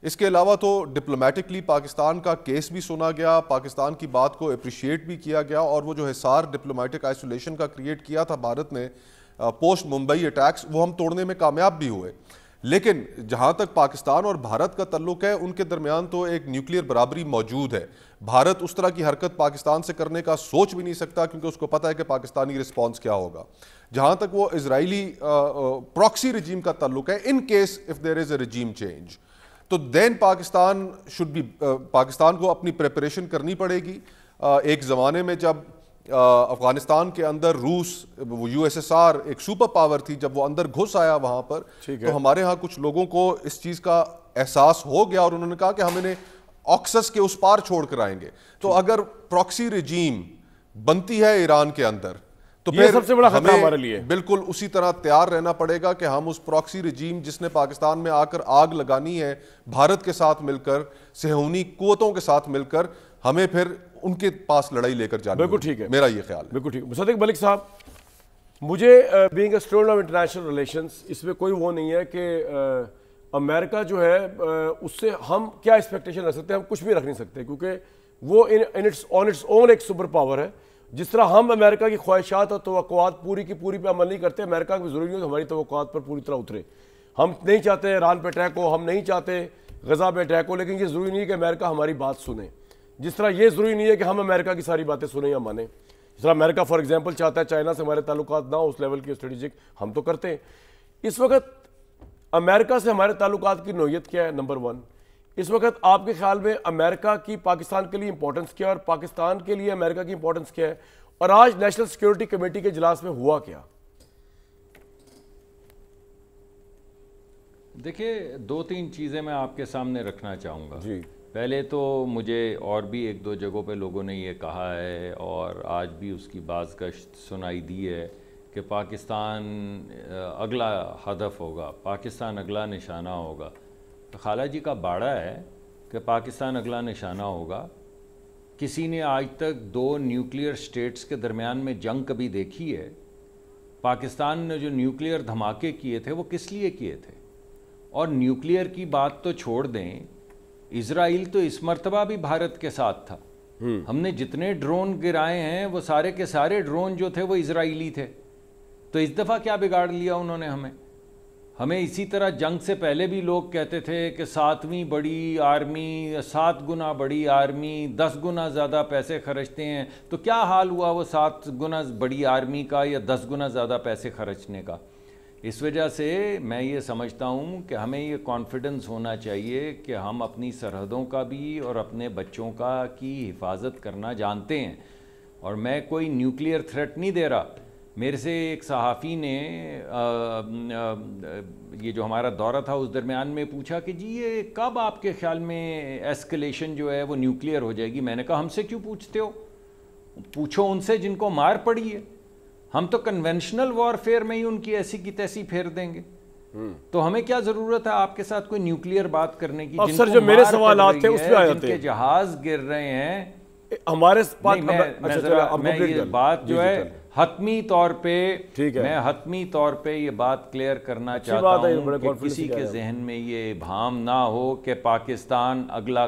Speaker 4: اس کے علاوہ تو ڈپلومیٹکلی پاکستان کا کیس بھی سنا گیا, پاکستان کی بات کو اپریشیٹ بھی کیا گیا, اور وہ جو حصار ڈپلومیٹک آئسولیشن کا کریٹ کیا تھا بھارت نے پوسٹ ممبئی اٹیکس, وہ ہم توڑنے میں کامیاب بھی ہوئے. لیکن جہاں تک پاکستان اور بھارت کا تعلق ہے ان کے درمیان تو ایک نیوکلیر برابری موجود ہے. بھارت اس طرح کی حرکت پاکستان سے کرنے کا سوچ بھی نہیں سکتا کیونکہ اس کو پتہ ہے کہ پاکستانی رسپانس کیا ہوگا. جہاں تک وہ اسرائیلی پراکسی رجیم کا تعلق ہے, in case if there is a regime change, تو دین پاکستان کو اپنی پریپریشن کرنی پڑے گی. ایک زمانے میں جب افغانستان کے اندر روس, وہ یو ایس ایس آر ایک سپر پاور تھی, جب وہ اندر گھس آیا وہاں پر, تو ہمارے ہاں کچھ لوگوں کو اس چیز کا احساس ہو گیا اور انہوں نے کہا کہ ہم انہیں آکسس کے اس پار چھوڑ کر آئیں گے. تو اگر پراکسی رجیم بنتی ہے ایران کے اندر تو پھر
Speaker 1: سب سے بڑا خطرہ ہمارے لیے
Speaker 4: بالکل اسی طرح تیار رہنا پڑے گا کہ ہم اس پراکسی رجیم جس نے پاکستان میں آ کر آگ لگانی ہے بھارت کے ساتھ مل کر, صہیونی قوتوں کے ساتھ مل کر, ہمیں پھر ان کے پاس لڑائی لے کر جانا.
Speaker 1: بالکل ٹھیک ہے,
Speaker 4: میرا یہ خیال ہے.
Speaker 1: بالکل ٹھیک. مصدق ملک صاحب, مجھے being a student of international relations اس میں کوئی وہ نہیں ہے کہ امریکہ جو ہے اس سے ہم کیا ایکسپیکٹیشن رکھ سکتے ہیں. ہم کچھ بھی رکھ نہیں سکتے کیونکہ وہ آن اٹس اون ایک سپر پاور ہے. جس طرح ہم امریکہ کی خواہشات اور توقعات پوری کی پوری پہ عمل نہیں کرتے, امریکہ بھی ضروری نہیں کہ ہماری توقعات پر پوری طرح اترے. ہم نہیں چاہتے ایران پہ اٹیک ہو, ہم نہیں چاہتے غزہ پہ اٹیک ہو, لیکن یہ ضروری نہیں ہے کہ امریکہ ہماری بات سنے. جس طرح یہ ضروری نہیں ہے کہ ہم امریکہ کی ساری باتیں سنیں یا مانیں. جس طرح امریکہ فار ایگزامپل چاہتا ہے چائنا سے ہمارے تعلقات نہ ہو اس لیول کے اسٹریٹجک, ہم تو کرتے ہیں. اس وقت امریکہ سے ہمارے تعلقات کی نوعیت کیا ہے؟ نمبر 1, اس وقت آپ کے خیال میں امریکہ کی پاکستان کے لیے امپورٹنس کیا ہے اور پاکستان کے لیے امریکہ کی امپورٹنس کیا ہے, اور آج نیشنل سیکیورٹی کمیٹی کے اجلاس میں ہوا کیا؟
Speaker 5: دیکھیں 2-3 چیزیں میں آپ کے سامنے رکھنا چاہوں گا.
Speaker 1: جی.
Speaker 5: پہلے تو مجھے اور بھی 1-2 جگہوں پہ لوگوں نے یہ کہا ہے اور آج بھی اس کی بازگشت سنائی دی ہے کہ پاکستان اگلا ہدف ہوگا, پاکستان اگلا نشانہ ہوگا. خالہ جی کا باڑا ہے کہ پاکستان اگلا نشانہ ہوگا. کسی نے آج تک 2 نیوکلیئر سٹیٹس کے درمیان میں جنگ کبھی دیکھی ہے؟ پاکستان نے جو نیوکلیئر دھماکے کیے تھے وہ کس لیے کیے تھے؟ اور نیوکلیئر کی بات تو چھوڑ دیں, اسرائیل تو اس مرتبہ بھی بھارت کے ساتھ تھا. ہم نے جتنے ڈرون گرائے ہیں وہ سارے کے سارے ڈرون جو تھے وہ اسرائیلی تھے. تو اس دفعہ کیا بگاڑ لیا انہوں نے ہمیں اسی طرح جنگ سے پہلے بھی لوگ کہتے تھے کہ 7ویں بڑی آرمی, 7 گنا بڑی آرمی, 10 گنا زیادہ پیسے خرچتے ہیں. تو کیا حال ہوا وہ 7 گنا بڑی آرمی کا یا 10 گنا زیادہ پیسے خرچنے کا؟ اس وجہ سے میں یہ سمجھتا ہوں کہ ہمیں یہ کانفیڈنس ہونا چاہیے کہ ہم اپنی سرحدوں کا بھی اور اپنے بچوں کا کی حفاظت کرنا جانتے ہیں. اور میں کوئی نیوکلیئر تھریٹ نہیں دے رہا. میرے سے ایک صحافی نے یہ جو ہمارا دورہ تھا اس درمیان میں پوچھا کہ جی یہ کب آپ کے خیال میں ایسکلیشن جو ہے وہ نیوکلیئر ہو جائے گی؟ میں نے کہا ہم سے کیوں پوچھتے ہو, پوچھو ان سے جن کو مار پڑی ہے. ہم تو کنونشنل وارفیئر میں ہی ان کی ایسی کی تیسی پھیر دیں گے. تو ہمیں کیا ضرورت ہے آپ کے ساتھ کوئی نیوکلیئر بات کرنے کی؟
Speaker 1: افسر جو میرے سوالات تھے اس میں آ جاتے ہیں,
Speaker 5: جن کے جہاز گر رہے ہیں
Speaker 1: ہمارے
Speaker 5: میں یہ بات جو ہے حتمی طور پہ یہ بات کلیئر کرنا چاہتا ہوں کہ کسی کے ذہن میں یہ ابہام نہ ہو کہ پاکستان اگلا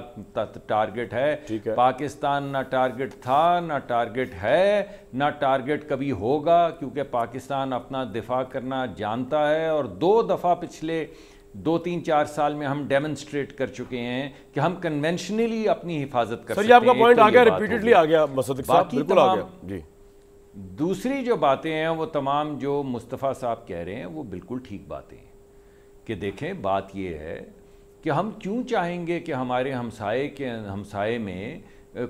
Speaker 5: ٹارگٹ ہے. پاکستان نہ ٹارگٹ تھا, نہ ٹارگٹ ہے, نہ ٹارگٹ کبھی ہوگا, کیونکہ پاکستان اپنا دفاع کرنا جانتا ہے. اور 2 دفعہ پچھلے 2-3-4 سال میں ہم ڈیمنسٹریٹ کر چکے ہیں کہ ہم کنونشنلی اپنی حفاظت کر سکتے ہیں.
Speaker 1: سر یہ آپ کا پوائنٹ آ گیا, ریپیٹڈلی آ گیا مصدق صاحب, بالکل آ گیا. جی.
Speaker 5: دوسری جو باتیں ہیں وہ تمام جو مصطفیٰ صاحب کہہ رہے ہیں وہ بالکل ٹھیک باتیں ہیں. کہ دیکھیں بات یہ ہے کہ ہم کیوں چاہیں گے کہ ہمارے ہمسائے میں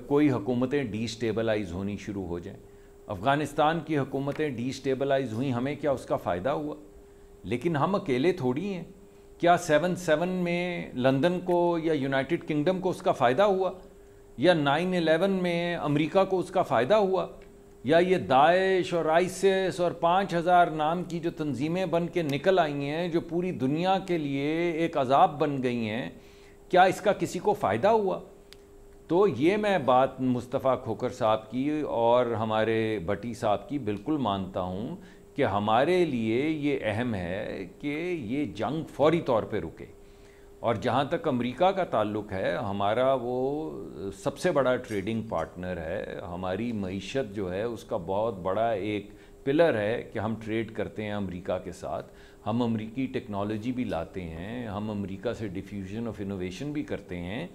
Speaker 5: کوئی حکومتیں ڈی سٹیبلائز ہونی شروع ہو جائیں. افغانستان کی حکومتیں ڈی سٹیبلائز ہوئیں, ہمیں کیا اس کا فائدہ ہوا؟ لیکن ہم اکیلے تھوڑی ہیں. کیا 7/7 میں لندن کو یا یونائٹڈ کنگڈم کو اس کا فائدہ ہوا؟ یا 9/11 میں امریکہ کو اس کا فائدہ ہوا؟ یا یہ داعش اور آئیسس اور 5000 نام کی جو تنظیمیں بن کے نکل آئی ہیں جو پوری دنیا کے لیے ایک عذاب بن گئی ہیں, کیا اس کا کسی کو فائدہ ہوا؟ تو یہ میں بات مصطفیٰ کھوکھر صاحب کی اور ہمارے بٹی صاحب کی بالکل مانتا ہوں کہ ہمارے لیے یہ اہم ہے کہ یہ جنگ فوری طور پہ رکے. اور جہاں تک امریکہ کا تعلق ہے, ہمارا وہ سب سے بڑا ٹریڈنگ پارٹنر ہے. ہماری معیشت جو ہے اس کا بہت بڑا ایک پلر ہے کہ ہم ٹریڈ کرتے ہیں امریکہ کے ساتھ. ہم امریکی ٹیکنالوجی بھی لاتے ہیں, ہم امریکہ سے ڈیفیوژن آف انوویشن بھی کرتے ہیں.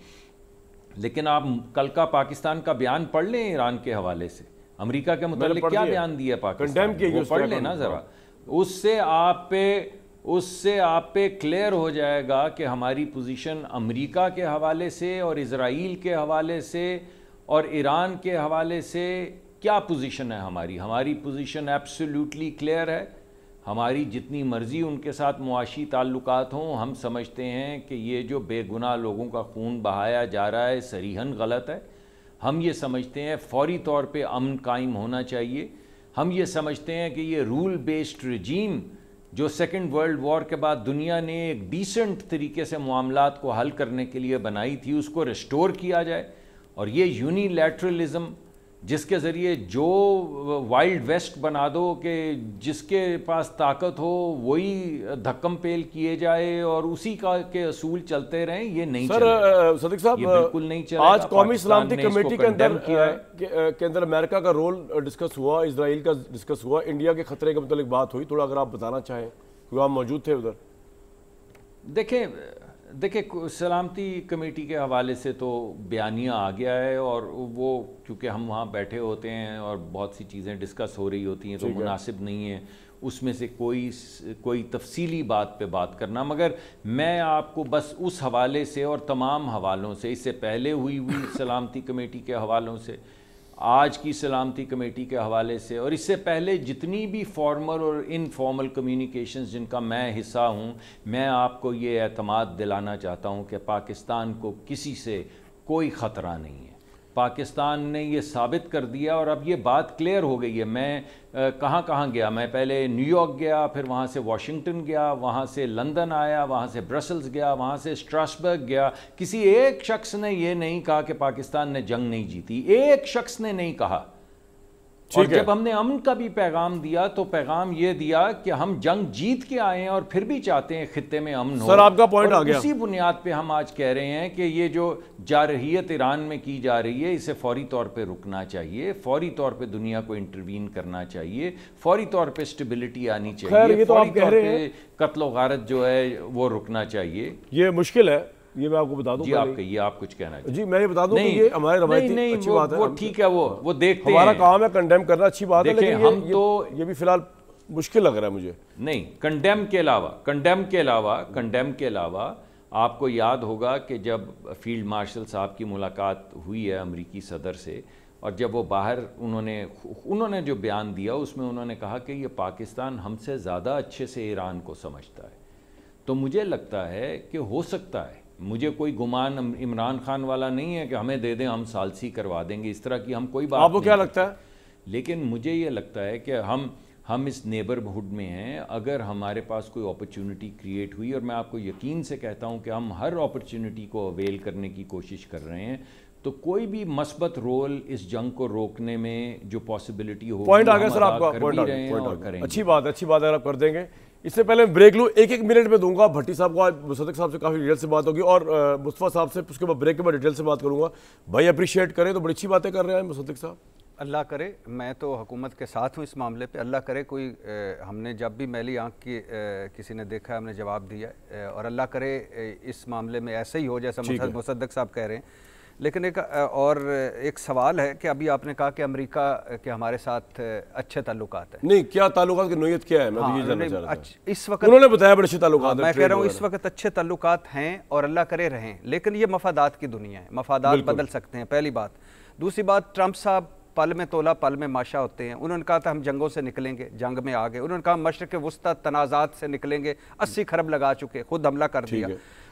Speaker 5: لیکن آپ کل کا پاکستان کا بیان پڑھ لیں ایران کے حوالے سے, امریکہ کے متعلق کیا بیان دیا پاکستان نے, وہ پڑھ لینا ذرا. اس سے آپ پہ کلیئر ہو جائے گا کہ ہماری پوزیشن امریکہ کے حوالے سے اور اسرائیل کے حوالے سے اور ایران کے حوالے سے کیا پوزیشن ہے ہماری پوزیشن ایبسلیوٹلی کلیئر ہے. ہماری جتنی مرضی ان کے ساتھ معاشی تعلقات ہوں, ہم سمجھتے ہیں کہ یہ جو بے گناہ لوگوں کا خون بہایا جا رہا ہے صریحاً غلط ہے. ہم یہ سمجھتے ہیں فوری طور پہ امن قائم ہونا چاہیے. ہم یہ سمجھتے ہیں کہ یہ رول بیسڈ رجیم جو سیکنڈ ورلڈ وار کے بعد دنیا نے ایک ڈیسنٹ طریقے سے معاملات کو حل کرنے کے لیے بنائی تھی, اس کو ریسٹور کیا جائے. اور یہ یونی لیٹرلزم جس کے ذریعے جو وائلڈ ویسٹ بنا دو کہ جس کے پاس طاقت ہو وہی دھکم پیل کیے جائے اور اسی کا کے اصول چلتے رہیں، یہ نہیں چلے
Speaker 1: سر صدیق صاحب،
Speaker 5: یہ بالکل نہیں چلے گا۔
Speaker 1: آج قومی سلامتی کمیٹی
Speaker 5: کے
Speaker 1: اندر امریکہ کا رول ڈسکس ہوا، اسرائیل کا ڈسکس ہوا، انڈیا کے خطرے کے متعلق بات ہوئی، تھوڑا اگر آپ بتانا چاہیں کیونکہ آپ موجود تھے ادھر۔
Speaker 5: دیکھیں سلامتی کمیٹی کے حوالے سے تو بیانیہ آ گیا ہے، اور وہ کیونکہ ہم وہاں بیٹھے ہوتے ہیں اور بہت سی چیزیں ڈسکس ہو رہی ہوتی ہیں تو مناسب نہیں ہے اس میں سے کوئی تفصیلی بات پہ بات کرنا، مگر میں آپ کو بس اس حوالے سے اور تمام حوالوں سے، اس سے پہلے ہوئی سلامتی کمیٹی کے حوالوں سے، آج کی سلامتی کمیٹی کے حوالے سے، اور اس سے پہلے جتنی بھی فارمل اور انفارمل کمیونیکیشنز جن کا میں حصہ ہوں، میں آپ کو یہ اعتماد دلانا چاہتا ہوں کہ پاکستان کو کسی سے کوئی خطرہ نہیں ہے۔ پاکستان نے یہ ثابت کر دیا، اور اب یہ بات کلیئر ہو گئی ہے۔ میں کہاں گیا، میں پہلے نیو یارک گیا، پھر وہاں سے واشنگٹن گیا، وہاں سے لندن آیا، وہاں سے برسلز گیا، وہاں سے اسٹراسبرگ گیا، کسی ایک شخص نے یہ نہیں کہا کہ پاکستان نے جنگ نہیں جیتی، ایک شخص نے نہیں کہا۔ اور جب ہم نے امن کا بھی پیغام دیا تو پیغام یہ دیا کہ ہم جنگ جیت کے آئے ہیں اور پھر بھی چاہتے ہیں خطے میں امن ہو۔
Speaker 1: سر آپ کا پوائنٹ آ گیا،
Speaker 5: اسی بنیاد پہ ہم آج کہہ رہے ہیں کہ یہ جو جارحیت ایران میں کی جا رہی ہے اسے فوری طور پہ رکنا چاہیے، فوری طور پہ دنیا کو انٹروین کرنا چاہیے، فوری طور پہ اسٹیبلٹی آنی چاہیے، فوری طور پہ قتل و غارت جو ہے وہ رکنا چاہیے۔
Speaker 1: یہ مشکل ہے، یہ میں آپ کو بتا دوں۔
Speaker 5: جی آپ کہیے، آپ کچھ کہنا چاہیے۔
Speaker 1: جی میں یہ بتا دوں کہ یہ ہمارے روایتی اچھی بات ہے،
Speaker 5: وہ ٹھیک ہے، وہ دیکھتے ہیں،
Speaker 1: ہمارا کام ہے کنڈیم کرنا، اچھی بات ہے، لیکن
Speaker 5: ہم تو
Speaker 1: یہ بھی فی الحال مشکل لگ رہا ہے مجھے۔
Speaker 5: نہیں، کنڈیم کے علاوہ آپ کو یاد ہوگا کہ جب فیلڈ مارشل صاحب کی ملاقات ہوئی ہے امریکی صدر سے، اور جب وہ باہر انہوں نے جو بیان دیا اس میں انہوں نے کہا کہ یہ پاکستان ہم سے زیادہ اچھے سے ایران کو سمجھتا ہے، تو مجھے لگتا ہے کہ ہو سکتا ہے، مجھے کوئی گمان عمران خان والا نہیں ہے کہ ہمیں دے دیں ہم ثالثی کروا دیں گے، اس طرح کی ہم کوئی بات نہیں۔
Speaker 1: آپ کو کیا لگتا ہے؟
Speaker 5: لیکن مجھے یہ لگتا ہے کہ ہم اس نیبرہڈ میں ہیں، اگر ہمارے پاس کوئی اپرچونٹی کریٹ ہوئی، اور میں آپ کو یقین سے کہتا ہوں کہ ہم ہر اپرچونٹی کو اویل کرنے کی کوشش کر رہے ہیں، تو کوئی بھی مثبت رول اس جنگ کو روکنے میں جو پاسبلٹی ہوگی
Speaker 1: پوائنٹ آ گیا سر آپ کا، پوائنٹ آ گیا، اچھی بات اگر آپ کر دیں گے۔ اس سے پہلے بریک لوں، ایک منٹ میں دوں گا بھٹی صاحب کو، آج مصدق صاحب سے کافی ڈیٹیل سے بات ہوگی، اور مصطفیٰ صاحب سے اس کے بعد بریک کے بعد ڈیٹیل سے بات کروں گا۔ بھائی اپریشیٹ کریں تو بڑی اچھی باتیں کر رہے ہیں مصدق صاحب۔
Speaker 3: اللہ کرے، میں تو حکومت کے ساتھ ہوں اس معاملے پہ، اللہ کرے کوئی ہم نے جب بھی میلی آنکھ کی کسی نے دیکھا ہے ہم نے جواب دیا ہے، اور اللہ کرے اس معاملے میں ایسے ہی ہو جیسا مصدق صاحب کہہ رہے ہیں۔ لیکن ایک سوال ہے کہ ابھی آپ نے کہا کہ امریکہ کے ہمارے ساتھ اچھے تعلقات ہیں، نہیں
Speaker 1: کیا تعلقات کی نوعیت کیا ہے؟ میں یہ جاننا چاہ رہا تھا۔
Speaker 3: اس وقت
Speaker 1: انہوں نے بتایا بڑے اچھے تعلقات ہیں،
Speaker 3: میں کہہ رہا ہوں اس وقت اچھے تعلقات ہیں اور اللہ کرے رہیں، لیکن یہ مفادات کی دنیا ہے، مفادات بدل سکتے ہیں، پہلی بات۔ دوسری بات، ٹرمپ صاحب پل میں تولا پل میں ماشا ہوتے ہیں، انہوں نے کہا تھا ہم جنگوں سے نکلیں گے، جنگ میں آگے، انہوں نے کہا مشرق وسطی تنازعات سے نکلیں گے، 80 خرب لگا چکے، خود حملہ کر دیا۔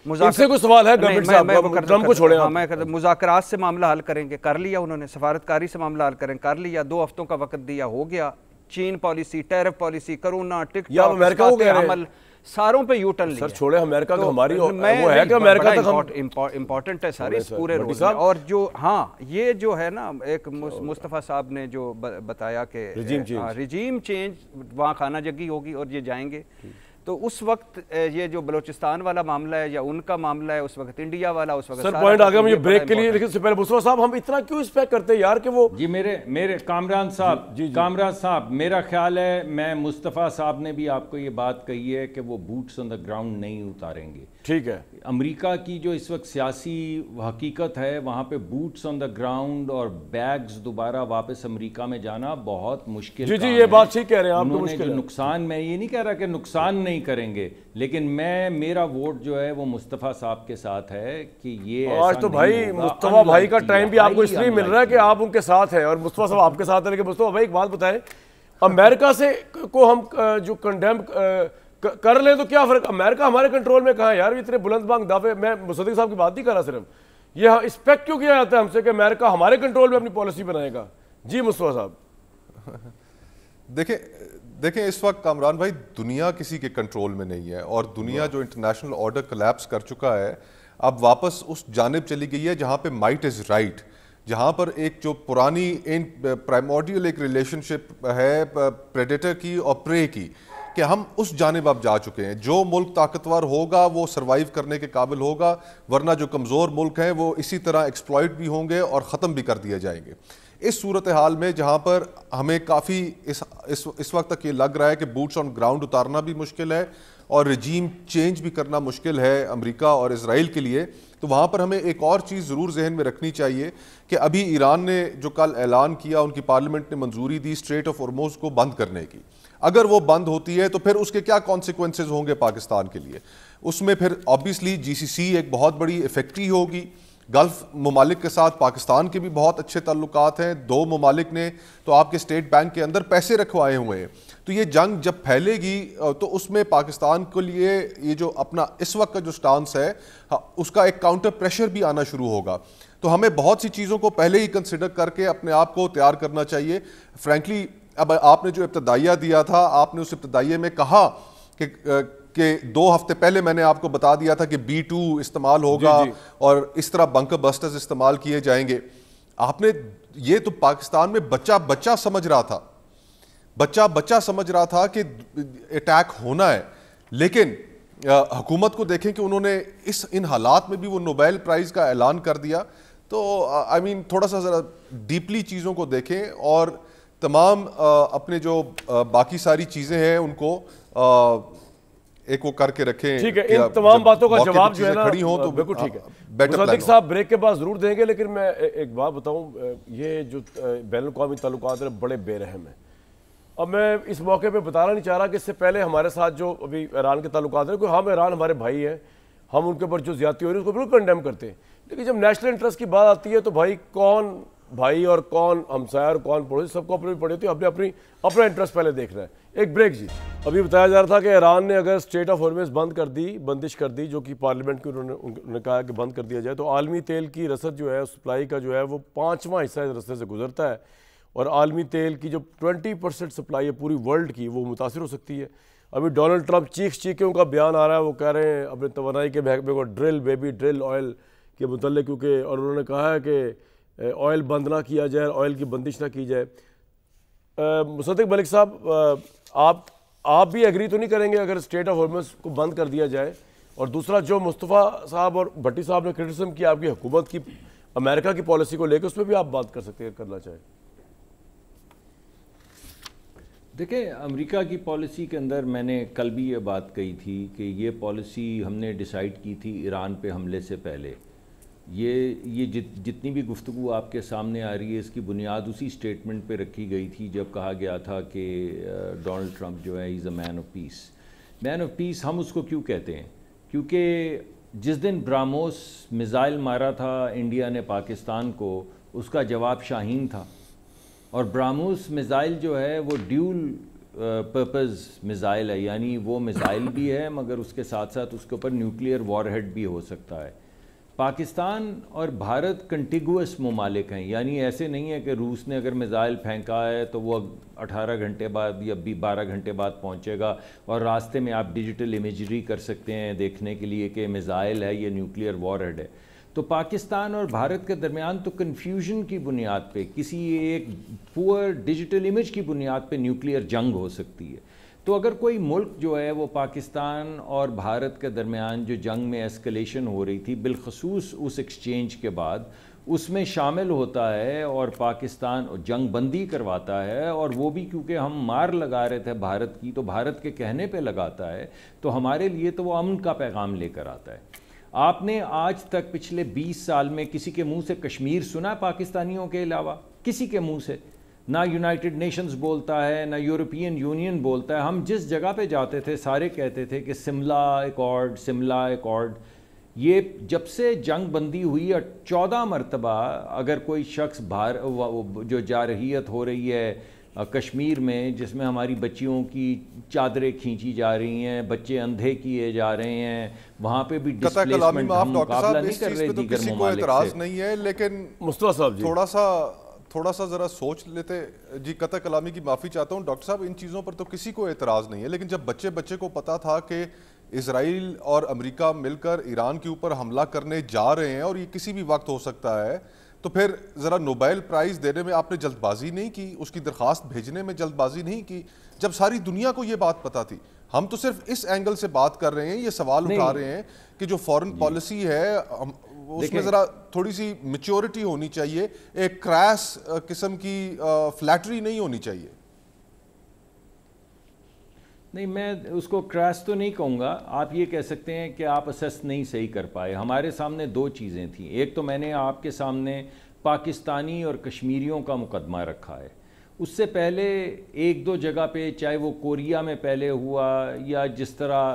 Speaker 1: ان سے کوئی سوال ہے گورنمنٹ صاحب، ٹرمپ کو چھوڑیں آپ۔
Speaker 3: میں مذاکرات سے معاملہ حل کریں گے، کر لیا انہوں نے، سفارتکاری سے معاملہ حل کریں، کر لیا، 2 ہفتوں کا وقت دیا، ہو گیا۔ Chain policy, tariff policy, corona, ٹک ٹاک، عمل، ساروں پہ یو ٹرن لیا۔
Speaker 1: سر چھوڑے امریکہ کا، ہماری وہ ہے کہ امریکہ تک
Speaker 3: امپورٹنٹ ہے سر اس پورے رول میں۔ اور جو ہاں یہ جو ہے نا، ایک مصطفیٰ صاحب نے جو بتایا کہ رجیم چینج، وہاں خانہ جگی ہوگی اور یہ جائیں گے، تو اس وقت یہ جو بلوچستان والا معاملہ ہے یا ان کا معاملہ ہے، اس وقت انڈیا والا، اس وقت
Speaker 1: سر پوائنٹ آ گیا مجھے بریک کے لیے، لیکن اس سے پہلے مصطفیٰ صاحب ہم اتنا کیوں اسپیکٹ کرتے ہیں یار کہ وہ
Speaker 5: جی میرے کامران صاحب میرا خیال ہے، میں مصطفیٰ صاحب نے بھی آپ کو یہ بات کہی ہے کہ وہ بوٹس آن دا گراؤنڈ نہیں اتاریں گے۔
Speaker 1: ٹھیک ہے،
Speaker 5: امریکہ کی جو اس وقت سیاسی حقیقت ہے، وہاں پہ بوٹس آن دا گراؤنڈ اور بیگز دوبارہ واپس امریکہ میں جانا بہت مشکل۔
Speaker 1: جی یہ بات ٹھیک کہہ رہے ہیں آپ،
Speaker 5: انہوں نے جو نقصان، میں یہ نہیں کہہ رہا کہ نقصان نہیں کریں گے، لیکن میرا ووٹ جو ہے وہ مصطفیٰ صاحب کے ساتھ ہے کہ یہ
Speaker 1: آج تو بھائی مصطفیٰ بھائی کا ٹائم بھی آپ کو اس لیے مل رہا ہے کہ آپ ان کے ساتھ ہیں اور مصطفیٰ صاحب آپ کے ساتھ ہیں، لیکن مصطفیٰ بھائی ایک بات بتائیں، امریکہ سے کو ہم جو کنڈیم کر لیں تو کیا فرق؟ امریکہ ہمارے کنٹرول میں کہاں ہے یار؟ اتنے بلند بانگ دعوے، میں مصدق صاحب کی بات نہیں کر رہا، صرف یہ ایکسپیکٹ کیوں کیا جاتا ہے ہم سے کہ امریکہ ہمارے کنٹرول میں اپنی پالیسی بنائے گا؟ جی مصطفیٰ صاحب
Speaker 4: دیکھیں اس وقت کامران بھائی دنیا کسی کے کنٹرول میں نہیں ہے، اور دنیا جو انٹرنیشنل آرڈر کلیپس کر چکا ہے اب واپس اس جانب چلی گئی ہے جہاں پہ مائٹ از رائٹ، جہاں پر ایک جو پرانی پرائمورڈیل ایک ریلیشن شپ ہے پریڈیٹر کی اور پرے کی، کہ ہم اس جانب اب جا چکے ہیں. جو ملک طاقتور ہوگا وہ سروائیو کرنے کے قابل ہوگا، ورنہ جو کمزور ملک ہیں وہ اسی طرح ایکسپلائٹ بھی ہوں گے اور ختم بھی کر دیے جائیں گے. اس صورتحال میں جہاں پر ہمیں کافی اس وقت تک یہ لگ رہا ہے کہ بوٹس آن گراؤنڈ اتارنا بھی مشکل ہے اور رجیم چینج بھی کرنا مشکل ہے امریکہ اور اسرائیل کے لیے، تو وہاں پر ہمیں ایک اور چیز ضرور ذہن میں رکھنی چاہیے کہ ابھی ایران نے جو کل اعلان کیا، ان کی پارلیمنٹ نے منظوری دی اسٹریٹ آف ہرمز کو بند کرنے کی. اگر وہ بند ہوتی ہے تو پھر اس کے کیا کانسیکوینسز ہوں گے پاکستان کے لیے؟ اس میں پھر آبویسلی جی سی سی ایک بہت بڑی افیکٹری ہوگی. گلف ممالک کے ساتھ پاکستان کے بھی بہت اچھے تعلقات ہیں، 2 ممالک نے تو آپ کے اسٹیٹ بینک کے اندر پیسے رکھوائے ہوئے ہیں. تو یہ جنگ جب پھیلے گی تو اس میں پاکستان کے لیے یہ جو اپنا اس وقت کا جو سٹانس ہے اس کا ایک کاؤنٹر پریشر بھی آنا شروع ہوگا. تو ہمیں بہت سی چیزوں کو پہلے ہی کنسیڈر کر کے اپنے آپ کو تیار کرنا چاہیے. فرینکلی اب آپ نے جو ابتدائیہ دیا تھا، آپ نے اس ابتدائیے میں کہا کہ 2 ہفتے پہلے میں نے آپ کو بتا دیا تھا کہ B2 استعمال ہوگا اور اس طرح بنکر بسٹرز استعمال کیے جائیں گے. آپ نے یہ تو پاکستان میں بچہ سمجھ رہا تھا، بچہ سمجھ رہا تھا کہ اٹیک ہونا ہے. لیکن حکومت کو دیکھیں کہ انہوں نے ان حالات میں بھی وہ نوبیل پرائز کا اعلان کر دیا. تو آئی مین تھوڑا سا ذرا ڈیپلی چیزوں کو دیکھیں اور تمام اپنے جو باقی ساری چیزیں ہیں ان کو ایک وہ کر کے رکھیں.
Speaker 1: ٹھیک ہے، ان تمام باتوں کا جواب جو ہے نا بالکل ٹھیک ہے. مصدق صاحب بریک کے بعد ضرور دیں گے، لیکن میں ایک بات بتاؤں، یہ جو بین الاقوامی تعلقات ہیں بڑے بے رحم ہیں. اب میں اس موقع پہ بتانا نہیں چاہ رہا کہ اس سے پہلے ہمارے ساتھ جو ابھی ایران کے تعلقات ہیں، کوئی ہم ایران ہمارے بھائی ہیں، ہم ان کے اوپر جو زیادتی ہو رہی ہے اس کو بالکل کنڈیم کرتے ہیں. لیکن جب نیشنل انٹرسٹ کی بات آتی ہے تو بھائی کون بھائی اور کون ہمسایہ اور کون پڑوسی، سب کو اپنی پڑی ہوتی ہے، اپنا انٹرسٹ پہلے دیکھنا ہے. ایک بریک جی. ابھی بتایا جا رہا تھا کہ ایران نے اگر اسٹریٹ آف ہرمز بندش کر دی، جو کہ پارلیمنٹ کی انہوں نے کہا کہ بند کر دیا جائے، تو عالمی تیل کی رسد جو ہے سپلائی کا جو ہے وہ 5واں حصہ اس رستے سے گزرتا ہے، اور عالمی تیل کی جو 20% سپلائی ہے پوری ورلڈ کی وہ متاثر ہو سکتی ہے. ابھی ڈونلڈ ٹرمپ چیخوں کا بیان آ رہا ہے، وہ کہہ رہے ہیں اپنے توانائی کے محکمے کو ڈرل آئل کے متعلق، کیونکہ اور انہوں نے کہا ہے کہ آئل بند نہ کیا جائے، آئل کی بندش نہ کی جائے. مصدق ملک صاحب، آپ بھی ایگری تو نہیں کریں گے اگر اسٹریٹ آف ہرمز کو بند کر دیا جائے؟ اور دوسرا جو مصطفیٰ صاحب اور بھٹی صاحب نے کرٹیسزم کیا آپ کی حکومت کی امریکہ کی پالیسی کو لے کے، اس پہ بھی آپ بات کر سکتے ہیں، کرنا چاہیں.
Speaker 5: دیکھیں، امریکہ کی پالیسی کے اندر میں نے کل بھی یہ بات کہی تھی کہ یہ پالیسی ہم نے ڈیسائیڈ کی تھی ایران پہ حملے سے پہلے. یہ جتنی بھی گفتگو آپ کے سامنے آ رہی ہے، اس کی بنیاد اسی سٹیٹمنٹ پہ رکھی گئی تھی جب کہا گیا تھا کہ ڈونلڈ ٹرمپ جو ہے as a man of peace. Man of peace ہم اس کو کیوں کہتے ہیں؟ کیونکہ جس دن براموس میزائل مارا تھا انڈیا نے پاکستان کو، اس کا جواب شاہین تھا. اور براموس میزائل جو ہے وہ ڈیول پرپز میزائل ہے، یعنی وہ میزائل بھی ہے مگر اس کے ساتھ ساتھ اس کے اوپر نیوکلیئر وار ہیڈ بھی ہو سکتا ہے. پاکستان اور بھارت کنٹیگوس ممالک ہیں، یعنی ایسے نہیں ہے کہ روس نے اگر میزائل پھینکا ہے تو وہ 18 گھنٹے بعد یا 12 گھنٹے بعد پہنچے گا، اور راستے میں آپ ڈیجیٹل امیجری کر سکتے ہیں دیکھنے کے لیے کہ میزائل ہے یا نیوکلیئر وار ہیڈ ہے. تو پاکستان اور بھارت کے درمیان تو کنفیوژن کی بنیاد پہ، کسی ایک پور ڈیجیٹل امیج کی بنیاد پہ نیوکلیئر جنگ ہو سکتی ہے. تو اگر کوئی ملک جو ہے وہ پاکستان اور بھارت کے درمیان جو جنگ میں ایسکلیشن ہو رہی تھی، بالخصوص اس ایکسچینج کے بعد، اس میں شامل ہوتا ہے اور پاکستان جنگ بندی کرواتا ہے، اور وہ بھی کیونکہ ہم مار لگا رہے تھے بھارت کی تو بھارت کے کہنے پہ لگاتا ہے، تو ہمارے لیے تو وہ امن کا پیغام لے کر آتا ہے. آپ نے آج تک پچھلے 20 سال میں کسی کے منہ سے کشمیر سنا پاکستانیوں کے علاوہ؟ کسی کے منہ سے نہ یونائٹڈ نیشنز بولتا ہے، نہ یورپین یونین بولتا ہے. ہم جس جگہ پہ جاتے تھے سارے کہتے تھے کہ سملا ایکارڈ. یہ جب سے جنگ بندی ہوئی 14 مرتبہ اگر کوئی شخص جو جارحیت ہو رہی ہے کشمیر میں، جس میں ہماری بچیوں کی چادریں کھینچی جا رہی ہیں، بچے اندھے کیے جا رہے ہیں، وہاں پہ بھی ڈسپلیسمنٹ ہم مقابلہ نہیں کر رہے دیگر ممالک سے.
Speaker 4: نہیں ہے، لیکن
Speaker 1: مصطفیٰ صاحب جی
Speaker 4: تھوڑا سا ذرا سوچ لیتے. جی قطع کلامی کی معافی چاہتا ہوں ڈاکٹر صاحب، ان چیزوں پر تو کسی کو اعتراض نہیں ہے، لیکن جب بچے کو پتا تھا کہ اسرائیل اور امریکہ مل کر ایران کے اوپر حملہ کرنے جا رہے ہیں اور یہ کسی بھی وقت ہو سکتا ہے، تو پھر ذرا نوبیل پرائز دینے میں آپ نے جلد بازی نہیں کی, اس کی درخواست بھیجنے میں جلد بازی نہیں کی, جب ساری دنیا کو یہ بات پتہ تھی. ہم تو صرف اس اینگل سے بات کر رہے ہیں, یہ سوال اٹھا رہے ہیں کہ جو فورن پالیسی ہے اس میں ذرا تھوڑی سی میچورٹی ہونی چاہیے, ایک کریس قسم کی فلیٹری نہیں ہونی چاہیے.
Speaker 5: نہیں, میں اس کو کریس تو نہیں کہوں گا, آپ یہ کہہ سکتے ہیں کہ آپ اسیس نہیں صحیح کر پائے. ہمارے سامنے دو چیزیں تھیں, ایک تو میں نے آپ کے سامنے پاکستانی اور کشمیریوں کا مقدمہ رکھا ہے. اس سے پہلے ایک دو جگہ پہ, چاہے وہ کوریا میں پہلے ہوا یا جس طرح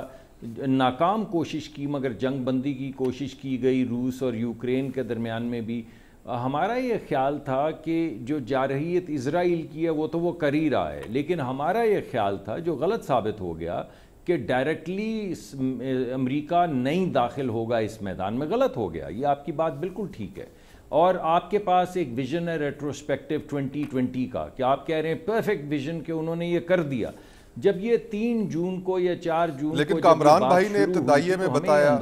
Speaker 5: ناکام کوشش کی مگر جنگ بندی کی کوشش کی گئی روس اور یوکرین کے درمیان میں بھی, ہمارا یہ خیال تھا کہ جو جارحیت اسرائیل کی ہے وہ تو وہ کر ہی رہا ہے, لیکن ہمارا یہ خیال تھا جو غلط ثابت ہو گیا کہ ڈائریکٹلی امریکہ نہیں داخل ہوگا اس میدان میں, غلط ہو گیا. یہ آپ کی بات بالکل ٹھیک ہے, اور آپ کے پاس ایک ویژن ہے ریٹروسپیکٹیو 2020 کا کہ آپ کہہ رہے ہیں پرفیکٹ ویژن کہ انہوں نے یہ کر دیا. جب یہ 3 جون کو یا 4 جون کو,
Speaker 4: لیکن کامران بھائی نے ابتدائیے میں بتایا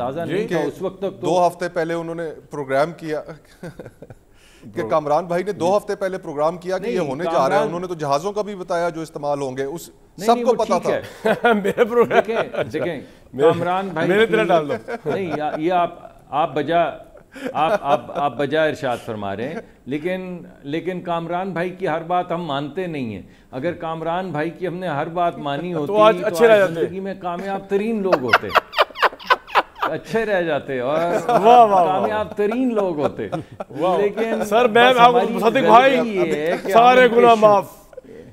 Speaker 5: کہ اس وقت تک
Speaker 4: 2 ہفتے پہلے انہوں نے پروگرام کیا کہ کامران بھائی نے 2 ہفتے پہلے پروگرام کیا کہ یہ ہونے جا رہا ہے. انہوں نے تو جہازوں کا بھی بتایا جو استعمال ہوں گے, اس سب کو پتا تھا.
Speaker 5: میرے پروگرام دیکھیں کامران بھائی
Speaker 1: میرے طرح ڈال دو.
Speaker 5: نہیں, یہ آپ بجا ارشاد فرما رہے ہیں, لیکن کامران بھائی کی ہر بات ہم مانتے نہیں ہیں. اگر کامران بھائی کی ہم نے ہر بات مانی ہوتی تو آج زندگی میں کامیاب ترین لوگ ہوتے, اچھے رہ جاتے اور کامیاب ترین لوگ ہوتے. لیکن
Speaker 1: سر میں مصدق بھائی سارے گناہ معاف.